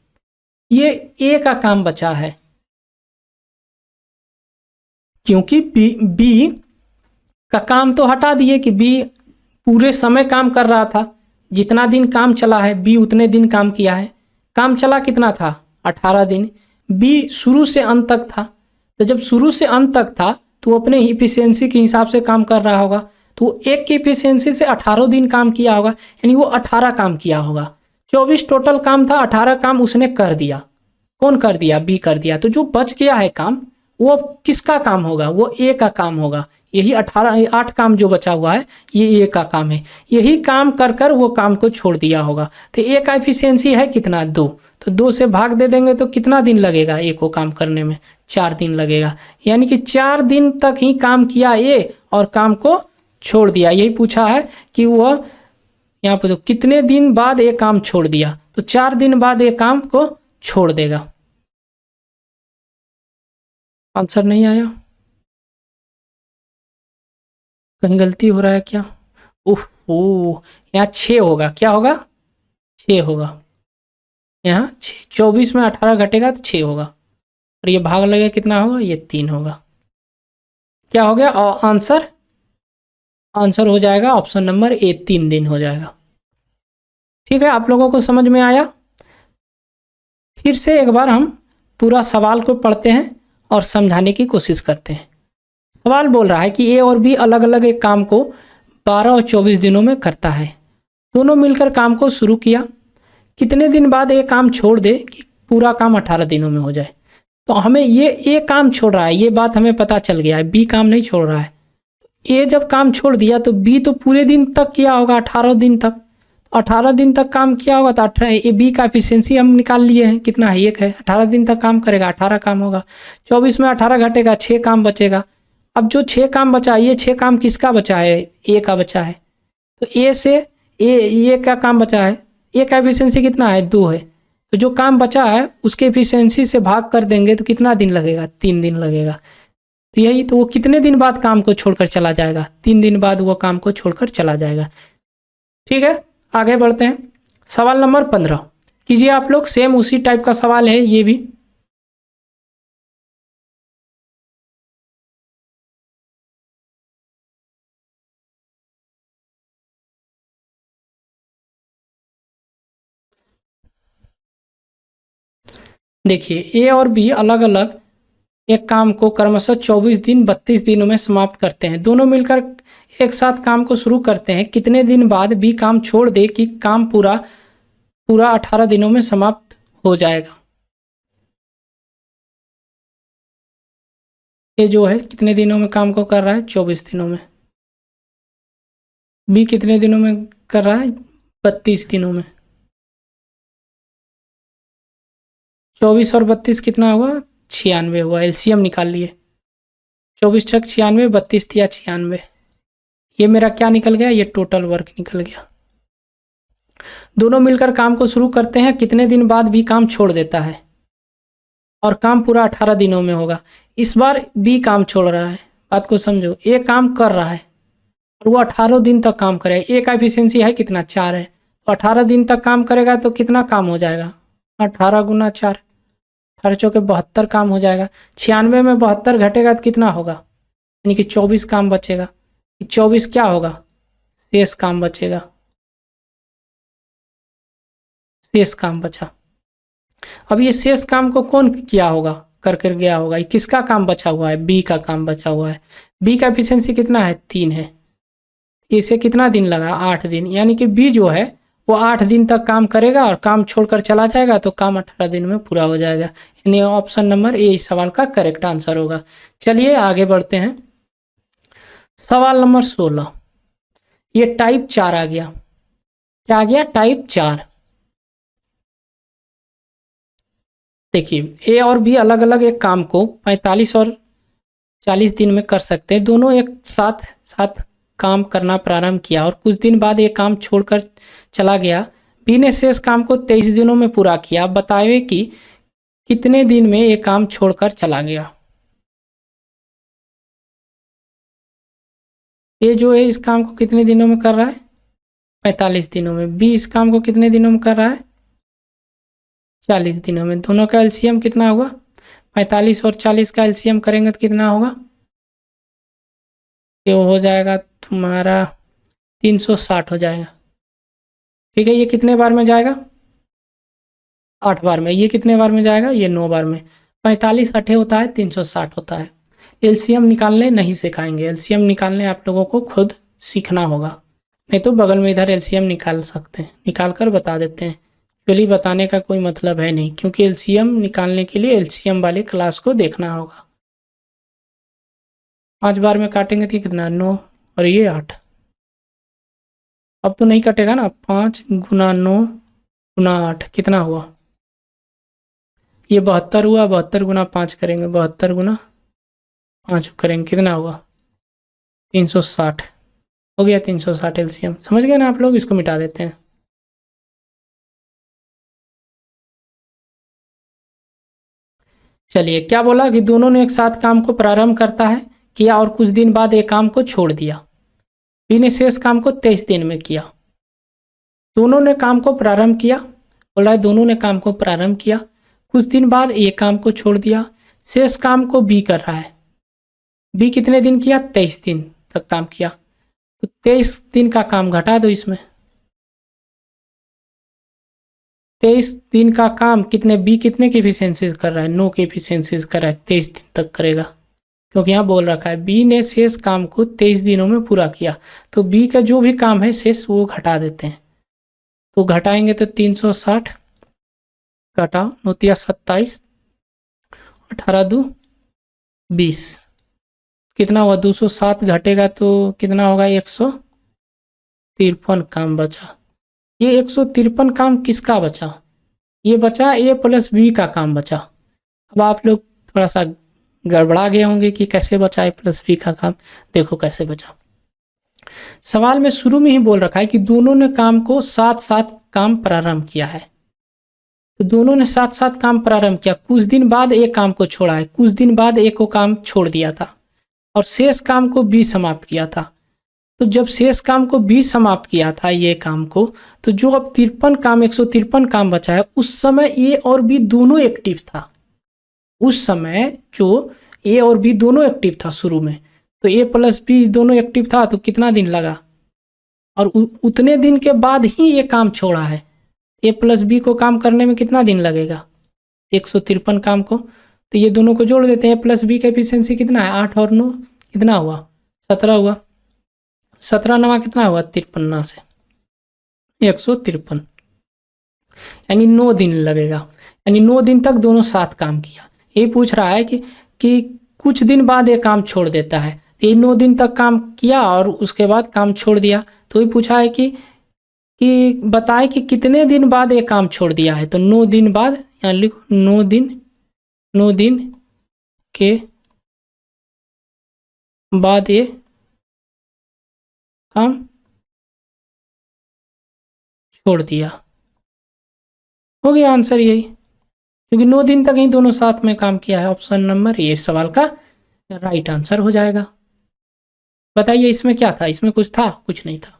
ये ए का काम बचा है, क्योंकि बी का काम तो हटा दिए कि बी पूरे समय काम कर रहा था। जितना दिन काम चला है बी उतने दिन काम किया है। काम चला कितना था? 18 दिन। बी शुरू से अंत तक था, तो जब शुरू से अंत तक था तो अपने इफिशियंसी के हिसाब से काम कर रहा होगा, तो एक की इफिशियंसी से 18 दिन काम किया होगा, यानी वो 18 काम किया होगा। 24 टोटल काम था, 18 काम उसने कर दिया। कौन कर दिया? बी कर दिया। तो जो बच गया है काम वो किसका काम होगा? वो ए का काम होगा। यही 8 काम जो बचा हुआ है ये ए का काम है। यही काम कर कर वो काम को छोड़ दिया होगा। तो ए का एफिशिएंसी है कितना? 2। तो 2 से भाग दे देंगे तो कितना दिन लगेगा ए को काम करने में? 4 दिन लगेगा। यानी कि 4 दिन तक ही काम किया ए और काम को छोड़ दिया। यही पूछा है कि वह यहाँ पे तो कितने दिन बाद ये काम छोड़ दिया, तो 4 दिन बाद ये काम को छोड़ देगा। आंसर नहीं आया, कहीं गलती हो रहा है क्या? ओह, यहाँ 6 होगा। क्या होगा? 6 होगा। यहाँ 6, 24 में 18 घटेगा तो 6 होगा, और ये भाग लगेगा कितना होगा? ये 3 होगा। क्या हो गया? और आंसर हो जाएगा ऑप्शन नंबर ए, 3 दिन हो जाएगा। ठीक है, आप लोगों को समझ में आया? फिर से एक बार हम पूरा सवाल को पढ़ते हैं और समझाने की कोशिश करते हैं। सवाल बोल रहा है कि ए और बी अलग अलग एक काम को 12 और 24 दिनों में करता है। दोनों मिलकर काम को शुरू किया। कितने दिन बाद ये काम छोड़ दे कि पूरा काम 18 दिनों में हो जाए? तो हमें ये ए काम छोड़ रहा है, ये बात हमें पता चल गया है। बी काम नहीं छोड़ रहा है। ए जब काम छोड़ दिया तो बी तो पूरे दिन तक किया होगा, 18 दिन तक। 18 दिन तक काम किया होगा तो 18 बी का एफिशिएंसी हम निकाल लिए हैं, कितना है? 1 है। 18 दिन तक काम करेगा, 18 काम होगा। 24 में 18 घटेगा, 6 काम बचेगा। अब जो 6 काम बचा, ये 6 काम किसका बचा है? ए का बचा है। तो ए से ए का काम बचा है। ए का एफिशिएंसी कितना है? 2 है। तो जो काम बचा है उसके एफिशिएंसी से भाग कर देंगे तो कितना दिन लगेगा? 3 दिन लगेगा। तो यही तो, वो कितने दिन बाद काम को छोड़कर चला जाएगा? 3 दिन बाद वो काम को छोड़कर चला जाएगा। ठीक है, आगे बढ़ते हैं। सवाल नंबर 15 कीजिए आप लोग। सेम उसी टाइप का सवाल है ये भी। देखिए, ए और बी अलग अलग एक काम को क्रमशः 24 दिन 32 दिनों में समाप्त करते हैं। दोनों मिलकर एक साथ काम को शुरू करते हैं। कितने दिन बाद बी काम छोड़ दे कि काम पूरा 18 दिनों में समाप्त हो जाएगा? ये जो है कितने दिनों में काम को कर रहा है? 24 दिनों में। बी कितने दिनों में कर रहा है? 32 दिनों में। 24 और 32 कितना हुआ? 96 हुआ। एलसीएम निकाल लिए। 24 छक 96, 32 या 96। ये मेरा क्या निकल गया? ये टोटल वर्क निकल गया। दोनों मिलकर काम को शुरू करते हैं। कितने दिन बाद बी काम छोड़ देता है और काम पूरा 18 दिनों में होगा? इस बार बी काम छोड़ रहा है, बात को समझो। ए काम कर रहा है और वो 18 दिन तक काम करेगा। ए का एफिशिएंसी है कितना? 4 है। तो 18 दिन तक काम करेगा तो कितना काम हो जाएगा? 18 गुना 4, 18 चौके 72 काम हो जाएगा। 96 में 72 घटेगा तो कितना होगा? यानी कि 24 काम बचेगा। 24 क्या होगा? शेष काम बचेगा। शेष काम बचा। अब ये शेष काम को कौन किया होगा? कर गया होगा। ये किसका काम बचा हुआ है? बी का काम बचा हुआ है। बी का एफिशिएंसी कितना है? 3 है। इसे कितना दिन लगा? 8 दिन। यानी कि बी जो है वो 8 दिन तक काम करेगा और काम छोड़कर चला जाएगा तो काम 18 दिन में पूरा हो जाएगा। यानी ऑप्शन नंबर ए इस सवाल का करेक्ट आंसर होगा। चलिए आगे बढ़ते हैं। सवाल नंबर 16, ये टाइप 4 आ गया। क्या आ गया? टाइप 4। देखिए, ए और बी अलग अलग एक काम को 45 और 40 दिन में कर सकते हैं। दोनों एक साथ काम करना प्रारंभ किया और कुछ दिन बाद ये काम छोड़कर चला गया। बी ने शेष काम को 23 दिनों में पूरा किया। अब बताइए कि कितने दिन में ये काम छोड़कर चला गया? ये जो है इस काम को कितने दिनों में कर रहा है? 45 दिनों में। बी इस काम को कितने दिनों में कर रहा है? 40 दिनों में। दोनों का एलसीएम कितना हुआ? 45 और 40 का एलसीएम करेंगे तो कितना होगा? ये हो जाएगा तुम्हारा 360 हो जाएगा। ठीक है, ये कितने बार में जाएगा? 8 बार में। ये कितने बार में जाएगा? ये 9 बार में। 45 8 होता है 360 होता है। एलसीएम निकालने नहीं सिखाएंगे, एलसीएम निकालने आप लोगों को खुद सीखना होगा, नहीं तो बगल में इधर एलसीएम निकाल सकते हैं, निकाल कर बता देते हैं। एक्चुअली बताने का कोई मतलब है नहीं, क्योंकि एलसीएम निकालने के लिए एलसीएम वाले क्लास को देखना होगा। 5 बार में काटेंगे तो कितना? 9 और ये 8। अब तो नहीं कटेगा ना। 5 गुना 9 गुना 8 कितना हुआ? ये 72 हुआ। 72 गुना 5 करेंगे, 72 गुना 5 करेंगे, कितना हुआ? 360 हो गया। 360 एलसीएम। समझ गए ना आप लोग? इसको मिटा देते हैं। चलिए, क्या बोला कि दोनों ने एक साथ काम को प्रारंभ करता है किया और कुछ दिन बाद एक काम को छोड़ दिया। बी ने शेष काम को 23 दिन में किया। दोनों ने काम को प्रारंभ किया, बोल रहा है दोनों ने काम को प्रारंभ किया, कुछ दिन बाद एक काम को छोड़ दिया। शेष काम को बी कर रहा है। बी कितने दिन किया? 23 दिन तक काम किया। तो 23 दिन का काम घटा दो इसमें। 23 दिन का काम कितने? बी कितने की एफिशिएंसीज कर रहा है? 9 की एफिशिएंसीज कर रहा है, 23 दिन तक करेगा, क्योंकि यहाँ बोल रखा है बी ने शेष काम को 23 दिनों में पूरा किया। तो बी का जो भी काम है शेष वो घटा देते हैं। तो घटाएंगे तो 360 घटाओ 9 तिया 27, 18 2 20, कितना हुआ? 207 घटेगा तो कितना होगा? 153 काम बचा। ये 153 काम किसका बचा? ये बचा ए प्लस बी का काम बचा। अब आप लोग थोड़ा सा गड़बड़ा गए होंगे कि कैसे बचा ए प्लस बी का काम। देखो कैसे बचा। सवाल में शुरू में ही बोल रखा है कि दोनों ने काम को साथ साथ काम प्रारंभ किया है। तो दोनों ने साथ साथ काम प्रारंभ किया, कुछ दिन बाद एक काम को छोड़ा है, कुछ दिन बाद एक को काम छोड़ दिया था और शेष काम को बी समाप्त किया था। तो जब शेष काम को बी समाप्त किया था ये काम को, तो जो अब 53 काम 153 काम बचा है, उस समय ए और बी दोनों एक्टिव था। उस समय जो ए और बी दोनों एक्टिव था शुरू में, तो ए प्लस बी दोनों एक्टिव था, तो कितना दिन लगा? और उतने दिन के बाद ही ये काम छोड़ा है। ए प्लस बी को काम करने में कितना दिन लगेगा? 153 काम को। तो ये दोनों को जोड़ देते हैं। ए प्लस बी का एफिशिएंसी कितना है? 8 और 9 कितना हुआ? 17 हुआ। 17 नवा कितना हुआ? 53 से 153, यानी 9 दिन लगेगा। यानी 9 दिन तक दोनों साथ काम किया। ये पूछ रहा है कि कुछ दिन बाद ये काम छोड़ देता है। ये 9 दिन तक काम किया और उसके बाद काम छोड़ दिया। तो ये पूछा है कि बताए कि कितने दिन बाद ये काम छोड़ दिया है। तो 9 दिन बाद, यहाँ लिखो 9 दिन के बाद ये काम छोड़ दिया। हो गया आंसर यही, क्योंकि 9 दिन तक ही दोनों साथ में काम किया है। ऑप्शन नंबर ये सवाल का राइट आंसर हो जाएगा। बताइए इसमें क्या था? इसमें कुछ था? कुछ नहीं था।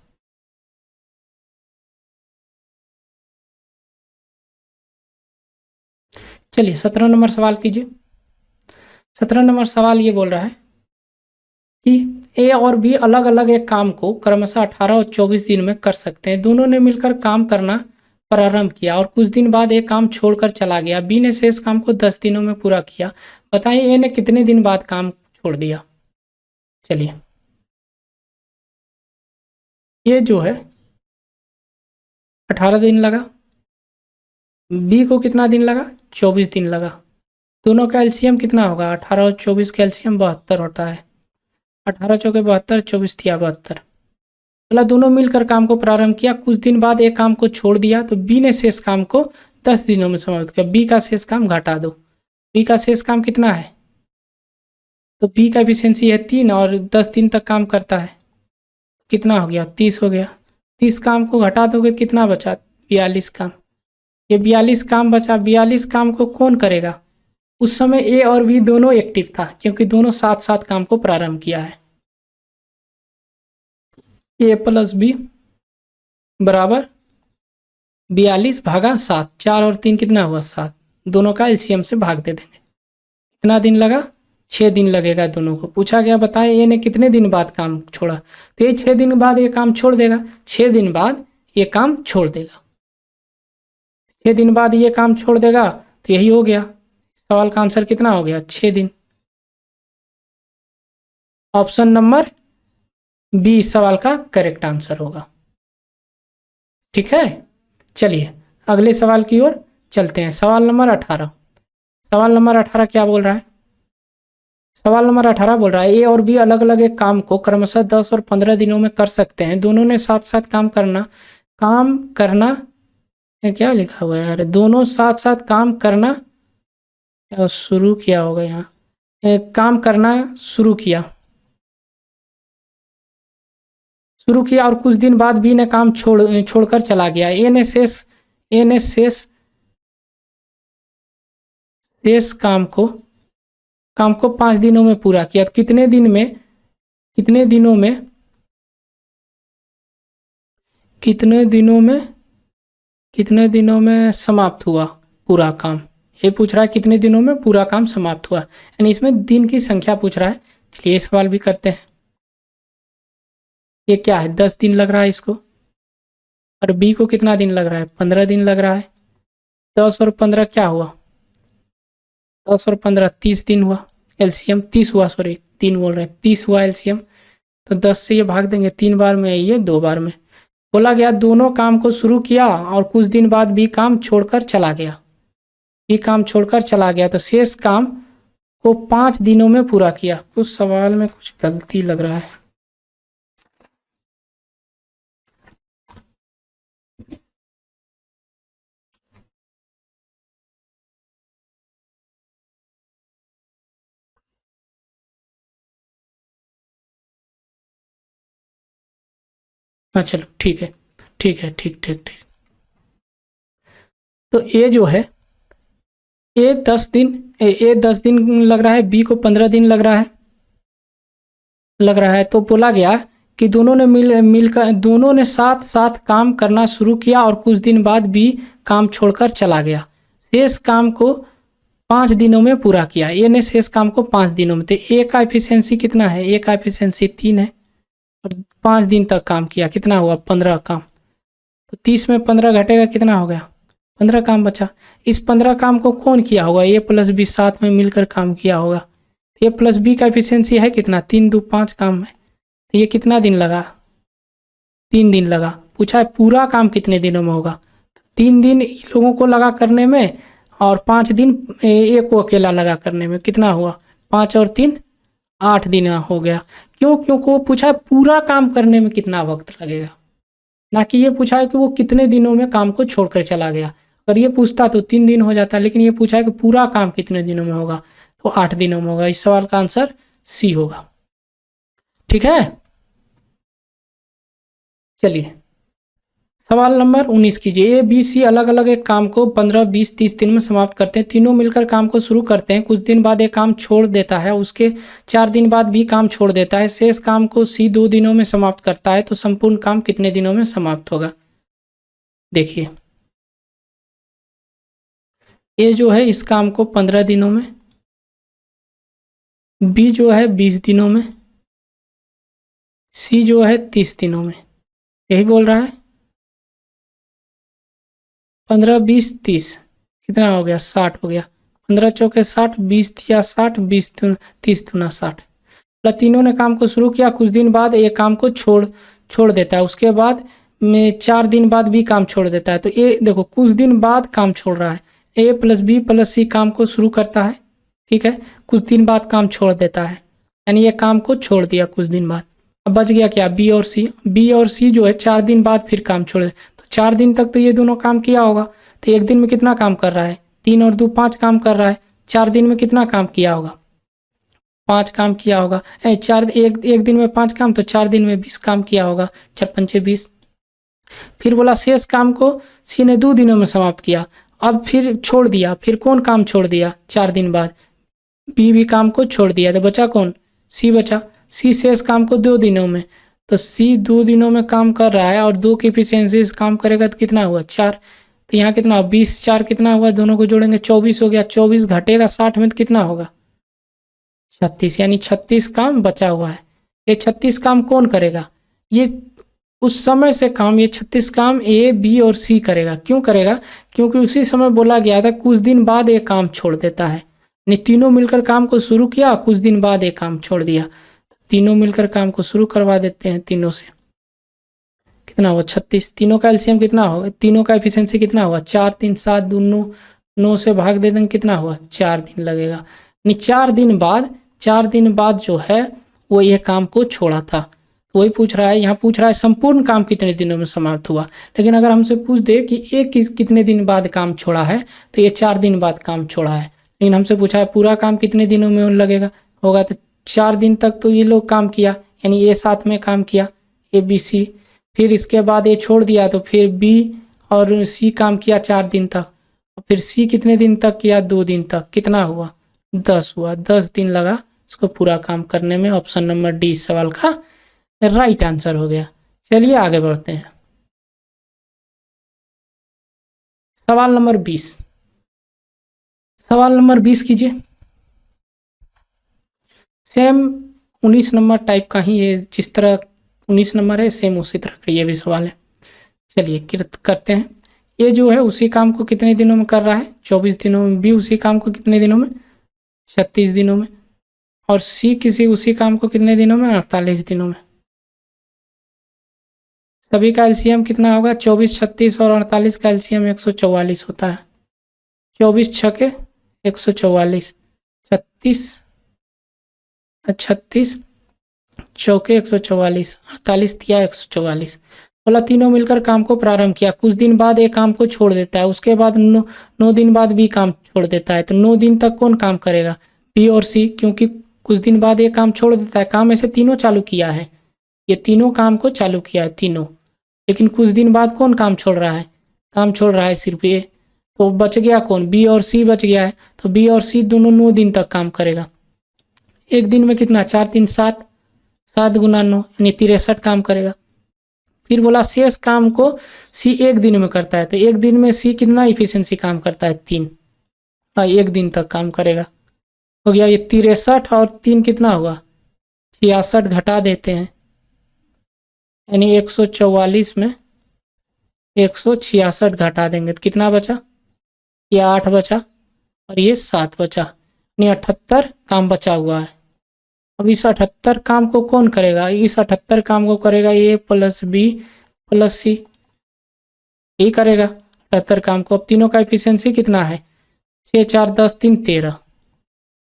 चलिए 17 नंबर सवाल कीजिए। 17 नंबर सवाल ये बोल रहा है कि ए और बी अलग अलग एक काम को क्रमशः 18 और 24 दिन में कर सकते हैं। दोनों ने मिलकर काम करना प्रारंभ किया और कुछ दिन बाद एक काम छोड़कर चला गया। बी ने शेष काम को 10 दिनों में पूरा किया। बताइए ए ने कितने दिन बाद काम छोड़ दिया? चलिए, ये जो है 18 दिन लगा, बी को कितना दिन लगा? 24 दिन लगा। दोनों का एलसीएम कितना होगा? 18 और 24 का एलसीएम 72 होता है। 18 चौके 72, 24 तिया 72। मतलब दोनों मिलकर काम को प्रारंभ किया, कुछ दिन बाद एक काम को छोड़ दिया। तो बी ने शेष काम को 10 दिनों में समाप्त किया। बी का शेष काम घटा दो। बी का शेष काम कितना है? तो बी का एफिशिएंसी है 3 और 10 दिन तक काम करता है। कितना हो गया? 30 हो गया। 30 काम को घटा दोगे कितना बचा? 42 काम। ये 42 काम बचा। 42 काम को कौन करेगा? उस समय ए और बी दोनों एक्टिव था, क्योंकि दोनों साथ साथ काम को प्रारंभ किया है। ए प्लस बी बराबर 42 भागा 7, 4 और 3 कितना हुआ? 7। दोनों का एलसीएम से भाग दे देंगे। कितना दिन लगा? 6 दिन लगेगा दोनों को। पूछा गया बताए ए ने कितने दिन बाद काम छोड़ा? तो ये 6 दिन बाद ये काम छोड़ देगा। 6 दिन बाद ये काम छोड़ देगा। 6 दिन बाद ये काम छोड़ देगा तो यही हो गया। सवाल का आंसर कितना हो गया? 6 दिन। ऑप्शन नंबर बी इस सवाल का करेक्ट आंसर होगा। ठीक है, चलिए अगले सवाल की ओर चलते हैं। सवाल नंबर 18। सवाल नंबर 18 क्या बोल रहा है? सवाल नंबर 18 बोल रहा है ए और बी अलग अलग एक काम को क्रमशः 10 और 15 दिनों में कर सकते हैं। दोनों ने साथ साथ काम करना ये क्या लिखा हुआ है यार? दोनों साथ साथ काम करना शुरू किया होगा यहाँ। काम करना शुरू किया और कुछ दिन बाद बी ने काम छोड़कर चला गया। शेष काम को 5 दिनों में पूरा किया। तो कितने दिनों में समाप्त हुआ पूरा काम? ये पूछ रहा है कितने दिनों में पूरा काम समाप्त हुआ, यानी इसमें दिन की संख्या पूछ रहा है। चलिए सवाल भी करते हैं। ये क्या है? 10 दिन लग रहा है इसको, और बी को कितना दिन लग रहा है? 15 दिन लग रहा है। 10 और 15 क्या हुआ? 10 और 15 30 दिन हुआ। एलसीएम 30 हुआ, सॉरी 3 बोल रहे हैं, 30 हुआ एलसीएम। तो 10 से ये भाग देंगे, 3 बार में, ये 2 बार में। बोला गया दोनों काम को शुरू किया और कुछ दिन बाद भी काम छोड़कर चला गया। तो शेष काम को 5 दिनों में पूरा किया। कुछ सवाल में कुछ गलती लग रहा है। हाँ चलो ठीक है, ठीक। तो ए जो है, ए 10 दिन लग रहा है, बी को 15 दिन लग रहा है। तो बोला गया कि दोनों ने साथ साथ काम करना शुरू किया और कुछ दिन बाद भी काम छोड़कर चला गया। शेष काम को 5 दिनों में पूरा किया। ए ने शेष काम को 5 दिनों में, तो ए का एफिशिएंसी कितना है? ए का एफिशिएंसी 3 है और 5 दिन तक काम किया। कितना हुआ? 15 काम। तो 30 में 15 घटेगा, कितना हो गया? 15 काम बचा। इस 15 काम को कौन किया होगा? ए प्लस बी साथ में मिलकर काम किया होगा। ए प्लस बी का एफिशिएंसी है कितना? 3 2 5 काम है। तो ये कितना दिन लगा? 3 दिन लगा। पूछा है पूरा काम कितने दिनों में होगा? 3 दिन लोगों को लगा करने में और 5 दिन ए को अकेला लगा करने में। कितना हुआ? 5 और 3 8 दिन हो गया। क्योंकि वो पूछा है पूरा काम करने में कितना वक्त लगेगा, ना कि ये पूछा है कि वो कितने दिनों में काम को छोड़कर चला गया। अगर ये पूछता तो 3 दिन हो जाता, लेकिन ये पूछा है कि पूरा काम कितने दिनों में होगा, तो 8 दिनों में होगा। इस सवाल का आंसर सी होगा। ठीक है, चलिए सवाल नंबर 19 कीजिए। ए बी सी अलग अलग एक काम को 15 20 30 दिन में समाप्त करते हैं। तीनों मिलकर काम को शुरू करते हैं। कुछ दिन बाद एक काम छोड़ देता है, उसके 4 दिन बाद भी काम छोड़ देता है। शेष काम को सी 2 दिनों में समाप्त करता है। तो संपूर्ण काम कितने दिनों में समाप्त होगा? देखिए ए जो है इस काम को 15 दिनों में, बी जो है 20 दिनों में, सी जो है 30 दिनों में। यही बोल रहा है। 15 20 30 कितना हो गया? 60 हो गया। 15 चौके 60, 20 या 60, 20 30 दूना 60। तीनों ने काम को शुरू किया, कुछ दिन बाद एक काम को छोड़ देता है। उसके बाद में 4 दिन बाद भी काम छोड़ देता है। तो ये देखो कुछ दिन बाद काम छोड़ रहा है। ए प्लस बी प्लस सी काम को शुरू करता है, ठीक है, कुछ दिन बाद काम छोड़ देता है, यानी ये काम को छोड़ दिया कुछ दिन बाद। अब बच गया क्या? बी और सी। बी और सी जो है 4 दिन बाद फिर काम छोड़े, तो 4 दिन तक तो ये दोनों काम किया होगा। तो एक दिन में कितना काम कर रहा है? 3 और 2 5 काम कर रहा है। 4 दिन में कितना काम किया होगा? 5 काम किया होगा। एक दिन में 5 काम, तो 4 दिन में 20 काम किया होगा। 4 पंचे 20। फिर बोला शेष काम को सी ने 2 दिनों में समाप्त किया। अब फिर छोड़ दिया। फिर कौन काम छोड़ दिया? 4 दिन बाद बी भी काम को छोड़ दिया। तो बचा कौन? सी बचा। सी शेष काम को 2 दिनों में, तो सी 2 दिनों में काम कर रहा है और 2 की एफिशिएंसी काम करेगा तो कितना हुआ? 4। तो यहाँ कितना हुआ? 20 4 कितना हुआ? दोनों को जोड़ेंगे 24 हो गया। 24 घटेगा 60 में तो कितना होगा? 36, यानी 36 काम बचा हुआ है। ये 36 काम कौन करेगा? ये उस समय से काम ये 36 काम ए, बी और सी करेगा। क्यों करेगा? क्योंकि उसी समय बोला गया था कुछ दिन बाद ये काम छोड़ देता है। यानी तीनों मिलकर काम को शुरू किया, कुछ दिन बाद ये काम छोड़ दिया। तीनों मिलकर काम को शुरू करवा देते हैं तीनों से। कितना हुआ? 36। तीनों का एलसीएम कितना होगा? तीनों का एफिशिएंसी कितना हुआ? 4 3 7 दोनों 9 से भाग दे देंगे, कितना हुआ? 4 दिन लगेगा। यानी 4 दिन बाद जो है वो ये काम को छोड़ा था। तो वही पूछ रहा है, यहाँ पूछ रहा है संपूर्ण काम कितने दिनों में समाप्त हुआ। लेकिन अगर हमसे पूछ दे कि एक कितने दिन बाद काम छोड़ा है, तो ये 4 दिन बाद काम छोड़ा है। लेकिन हमसे पूछा है पूरा काम कितने दिनों में लगेगा होगा, तो 4 दिन तक तो ये लोग काम किया, यानी ये साथ में काम किया ए बी सी। फिर इसके बाद ये छोड़ दिया तो फिर बी और सी काम किया 4 दिन तक। फिर सी कितने दिन तक किया? 2 दिन तक। कितना हुआ? 10 हुआ। 10 दिन लगा उसको पूरा काम करने में। ऑप्शन नंबर डी इस सवाल का राइट आंसर हो गया। चलिए आगे बढ़ते हैं। सवाल नंबर 20। सवाल नंबर 20 कीजिए। सेम 19 नंबर टाइप का ही ये, जिस तरह 19 नंबर है सेम उसी तरह का ये भी सवाल है। चलिए करते हैं। ये जो है उसी काम को कितने दिनों में कर रहा है? 24 दिनों में। बी उसी काम को कितने दिनों में? 36 दिनों में। और सी किसी उसी काम को कितने दिनों में? 48 दिनों में। सभी का एलसीएम कितना होगा? 24, 36 और 48 का एलसीएम 144 होता है। 24 छके 144, 36 चौके 144, 48 दिया 144। बोला तीनों मिलकर काम को प्रारंभ किया, कुछ दिन बाद एक काम को छोड़ देता है, उसके बाद 9 दिन बाद भी काम छोड़ देता है। तो 9 दिन तक कौन काम करेगा? बी और सी, क्योंकि कुछ दिन बाद ये काम छोड़ देता है। काम ऐसे तीनों चालू किया है, ये तीनों काम को चालू किया है तीनों, लेकिन कुछ दिन बाद कौन काम छोड़ रहा है? काम छोड़ रहा है सिर्फ ये। तो बच गया कौन? बी और सी बच गया है। तो बी और सी दोनों 9 दिन तक काम करेगा। एक दिन में कितना? 4 3 7, 7 गुना 9 यानी 63 काम करेगा। फिर बोला शेष काम को सी एक दिन में करता है, तो एक दिन में सी कितना इफिशिएंसी काम करता है? 3। एक दिन तक काम करेगा। हो गया ये 63 और 3 कितना हुआ? 66 घटा देते हैं, यानी 144 में 166 घटा देंगे तो कितना बचा? ये 8 बचा और ये 7 बचा, यानी 78 काम बचा हुआ है। अब इस 78 काम को कौन करेगा? इस 78 काम को करेगा ए प्लस बी प्लस सी, यही करेगा 78 काम को। अब तीनों का एफिशिएंसी कितना है? 6 4 10 3 13।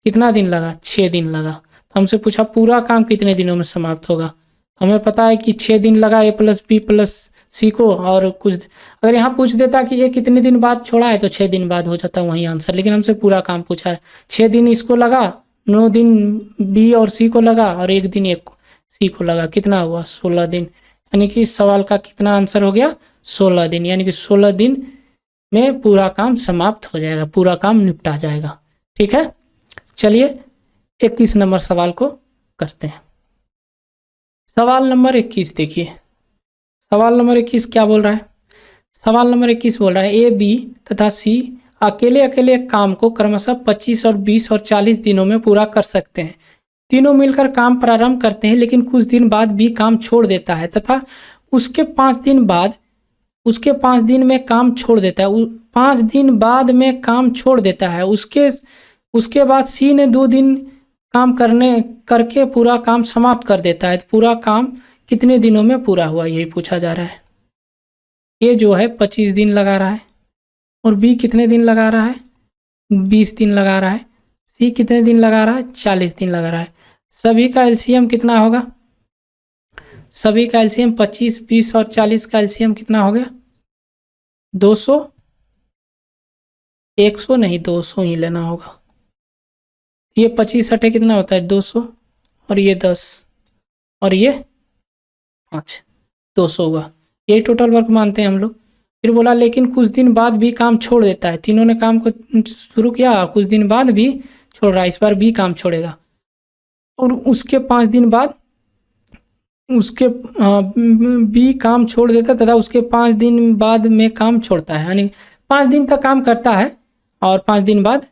कितना दिन लगा? 6 दिन लगा। तो हमसे पूछा पूरा काम कितने दिनों में समाप्त होगा। हमें पता है कि 6 दिन लगा ए प्लस बी प्लस सी को, और कुछ अगर यहाँ पूछ देता कि ये कितने दिन बाद छोड़ा है तो 6 दिन बाद हो जाता वही आंसर, लेकिन हमसे पूरा काम पूछा है। 6 दिन इसको लगा, 9 दिन बी और सी को लगा और 1 दिन एक सी को लगा। कितना हुआ? 16 दिन। यानी कि इस सवाल का कितना आंसर हो गया? 16 दिन। यानी कि 16 दिन में पूरा काम समाप्त हो जाएगा, पूरा काम निपटा जाएगा। ठीक है, चलिए 21 नंबर सवाल को करते हैं। सवाल नंबर 21 देखिए। सवाल नंबर 21 क्या बोल रहा है? सवाल नंबर 21 बोल रहा है ए बी तथा सी अकेले अकेले काम को क्रमशः 25 और 20 और 40 दिनों में पूरा कर सकते हैं। तीनों मिलकर काम प्रारंभ करते हैं, लेकिन कुछ दिन बाद भी काम छोड़ देता है तथा उसके 5 दिन बाद में काम छोड़ देता है। 5 दिन बाद में काम छोड़ देता है। उसके बाद सी ने 2 दिन काम करके पूरा काम समाप्त कर देता है। तो पूरा काम कितने दिनों में पूरा हुआ, यही पूछा जा रहा है। ये जो है 25 दिन लगा रहा है और बी कितने दिन लगा रहा है? 20 दिन लगा रहा है। सी कितने दिन लगा रहा है? 40 दिन लगा रहा है। सभी का एलसीएम कितना होगा? सभी का एलसीएम 25, 20 और 40 का एलसीएम कितना हो गया? 200। 100 नहीं, 200 ही लेना होगा। ये 25 हटे कितना होता है? 200 और ये 10 और ये 5, 200 हुआ। यही टोटल वर्क मानते हैं हम लोग। फिर बोला लेकिन कुछ दिन बाद भी काम छोड़ देता है। तीनों ने काम को शुरू किया, कुछ दिन बाद भी छोड़ रहा है। इस बार भी काम छोड़ेगा और उसके 5 दिन बाद उसके भी काम छोड़ देता तथा उसके 5 दिन बाद में काम छोड़ता है। यानी 5 दिन तक काम करता है और 5 दिन बाद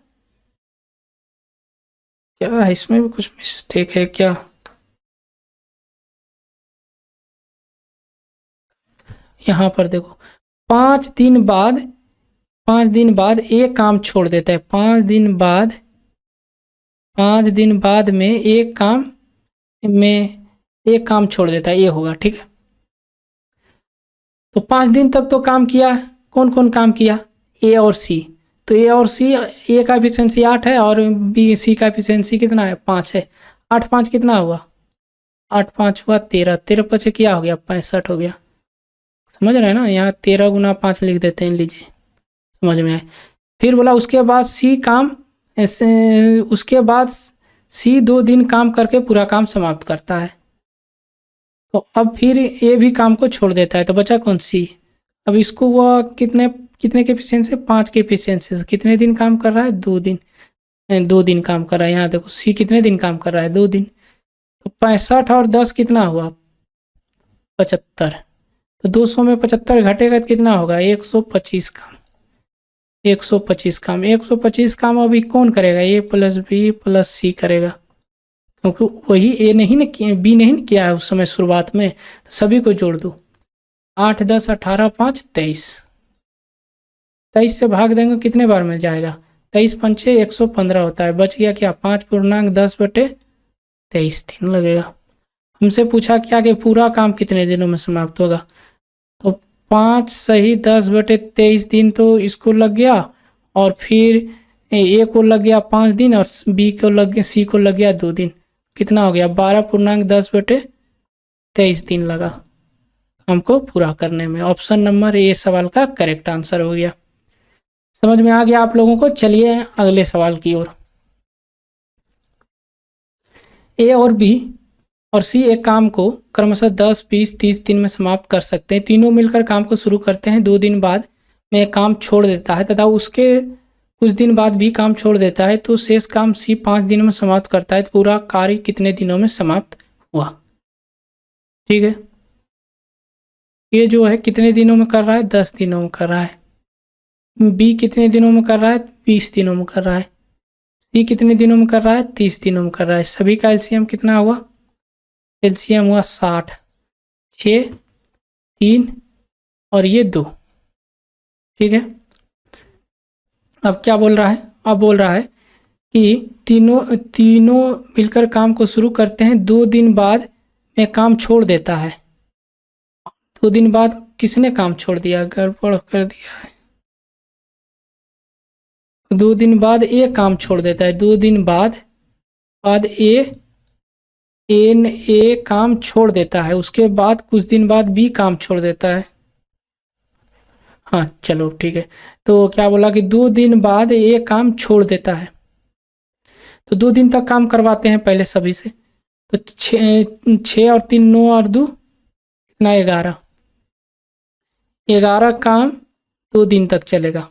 क्या इसमें भी कुछ मिस्टेक है क्या? यहाँ पर देखो 5 दिन बाद एक काम छोड़ देता है। 5 दिन बाद में एक काम छोड़ देता है, ये होगा। ठीक है, तो 5 दिन तक तो काम किया। कौन कौन काम किया? ए और सी। तो ए और सी, ए का एफिशिएंसी 8 है और बी सी का एफिशिएंसी कितना है? 5 है। 8 5 कितना हुआ? 8 5 हुआ 13। 13 5 क्या हो गया? 65 हो गया। समझ रहे हैं ना? यहाँ 13 गुना 5 लिख देते हैं, लीजिए, समझ में आए। फिर बोला उसके बाद सी काम उसके बाद सी 2 दिन काम करके पूरा काम समाप्त करता है। तो अब फिर ए भी काम को छोड़ देता है, तो बचा कौन? सी। अब इसको वह कितने के एफिशिएंसी? 5 के एफिशिएंसी से कितने दिन काम कर रहा है? 2 दिन। 2 दिन काम कर रहा है। यहाँ देखो सी कितने दिन काम कर रहा है? 2 दिन। तो 65 और 10 कितना हुआ? 75। तो 200 में 75 घटेगा तो कितना होगा? 125 काम। 125 काम। 125 काम अभी कौन करेगा? ए प्लस बी प्लस सी करेगा, क्योंकि वही ए नहीं ना किया, बी नहीं ना किया है उस समय शुरुआत में। तो सभी को जोड़ दो। 8 10 18 5 23। 23 से भाग देंगे कितने बार में जाएगा? 23 पंचे 115 होता है। बच गया क्या? 5/10/23 दिन लगेगा। हमसे पूछा क्या कि पूरा काम कितने दिनों में समाप्त होगा? तो 5 सही 10/23 दिन तो इसको लग गया, और फिर ए को लग गया 5 दिन और बी को लग गया, सी को लग गया 2 दिन। कितना हो गया? 12/10/23 दिन लगा हमको पूरा करने में। ऑप्शन नंबर ए सवाल का करेक्ट आंसर हो गया। समझ में आ गया आप लोगों को? चलिए अगले सवाल की ओर। ए और बी और सी एक काम को क्रमशः 10 20 30 दिन में समाप्त कर सकते हैं। तीनों मिलकर काम को शुरू करते हैं। 2 दिन बाद में काम छोड़ देता है तथा उसके कुछ दिन बाद भी काम छोड़ देता है, तो शेष काम सी 5 दिनों में समाप्त करता है। तो पूरा कार्य कितने दिनों में समाप्त हुआ? ठीक है, ये जो है कितने दिनों में कर रहा है? 10 दिनों में कर रहा है। बी कितने दिनों में कर रहा है? 20 दिनों में कर रहा है। सी कितने दिनों में कर रहा है? 30 दिनों में कर रहा है। सभी का एलसीएम कितना हुआ? एलसीएम हुआ 60। 6 3 और ये 2। ठीक है, अब क्या बोल रहा है? अब बोल रहा है कि तीनों मिलकर काम को शुरू करते हैं। 2 दिन बाद में काम छोड़ देता है। 2 दिन बाद किसने काम छोड़ दिया? गड़बड़ कर दिया है। 2 दिन बाद ए काम छोड़ देता है। 2 दिन बाद ए काम छोड़ देता है। उसके बाद कुछ दिन बाद बी काम छोड़ देता है। हाँ चलो ठीक है, तो क्या बोला कि 2 दिन बाद ए काम छोड़ देता है। तो 2 दिन तक काम करवाते हैं पहले सभी से। तो 6 और 3 9 और 2 कितना? 11। 11 काम 2 दिन तक चलेगा।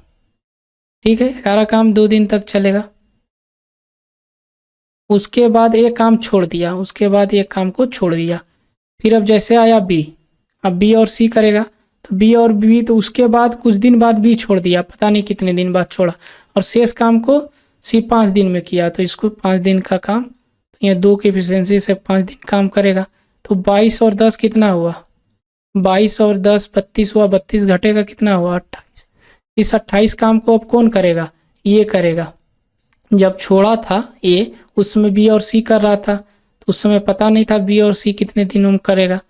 ठीक है, 11 काम 2 दिन तक चलेगा। उसके बाद एक काम छोड़ दिया। उसके बाद एक काम को छोड़ दिया। फिर अब जैसे आया बी, अब बी और सी करेगा। तो बी और बी, तो उसके बाद कुछ दिन बाद बी छोड़ दिया, पता नहीं कितने दिन बाद छोड़ा, और शेष काम को सी 5 दिन में किया। तो इसको 5 दिन का काम, तो यहाँ 2 की एफिशिएंसी से 5 दिन काम करेगा। तो 22 और 10 कितना हुआ? 22 और 10 32 हुआ। 32 घटेगा कितना हुआ? 28। इस 28 काम को अब कौन करेगा? ये करेगा। जब छोड़ा था ए, उस समय बी और सी कर रहा था, तो उस समय पता नहीं था बी और सी कितने दिनों में करेगा।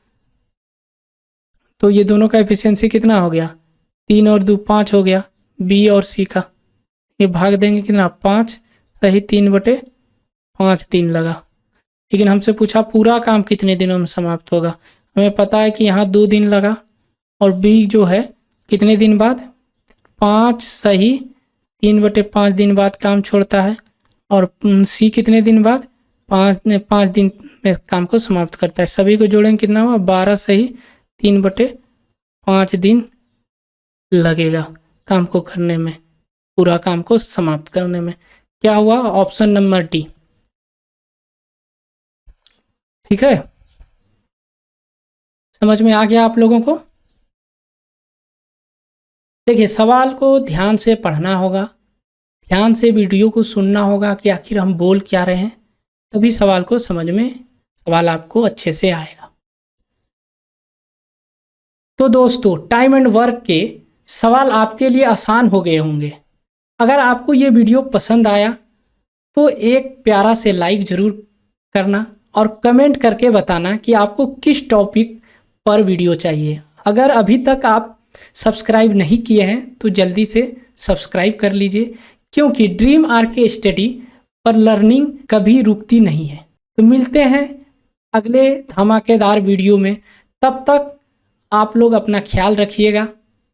तो ये दोनों का एफिशिएंसी कितना हो गया? 3 और 2 5 हो गया बी और सी का। ये भाग देंगे कितना? 5 सही 3/5 दिन लगा। लेकिन हमसे पूछा पूरा काम कितने दिनों में समाप्त होगा। हमें पता है कि यहाँ 2 दिन लगा, और बी जो है कितने दिन बाद? 5 सही 3/5 दिन बाद काम छोड़ता है, और सी कितने दिन बाद? 5 दिन में काम को समाप्त करता है। सभी को जोड़ेंगे कितना हुआ? 12 सही 3/5 दिन लगेगा काम को करने में, पूरा काम को समाप्त करने में। क्या हुआ? Option number D. ठीक है, समझ में आ गया आप लोगों को? देखिए, सवाल को ध्यान से पढ़ना होगा, ध्यान से वीडियो को सुनना होगा कि आखिर हम बोल क्या रहे हैं, तभी सवाल को समझ में, सवाल आपको अच्छे से आएगा। तो दोस्तों टाइम एंड वर्क के सवाल आपके लिए आसान हो गए होंगे। अगर आपको ये वीडियो पसंद आया तो एक प्यारा से लाइक ज़रूर करना और कमेंट करके बताना कि आपको किस टॉपिक पर वीडियो चाहिए। अगर अभी तक आप सब्सक्राइब नहीं किए हैं तो जल्दी से सब्सक्राइब कर लीजिए, क्योंकि ड्रीम आरके स्टडी पर लर्निंग कभी रुकती नहीं है। तो मिलते हैं अगले धमाकेदार वीडियो में, तब तक आप लोग अपना ख्याल रखिएगा।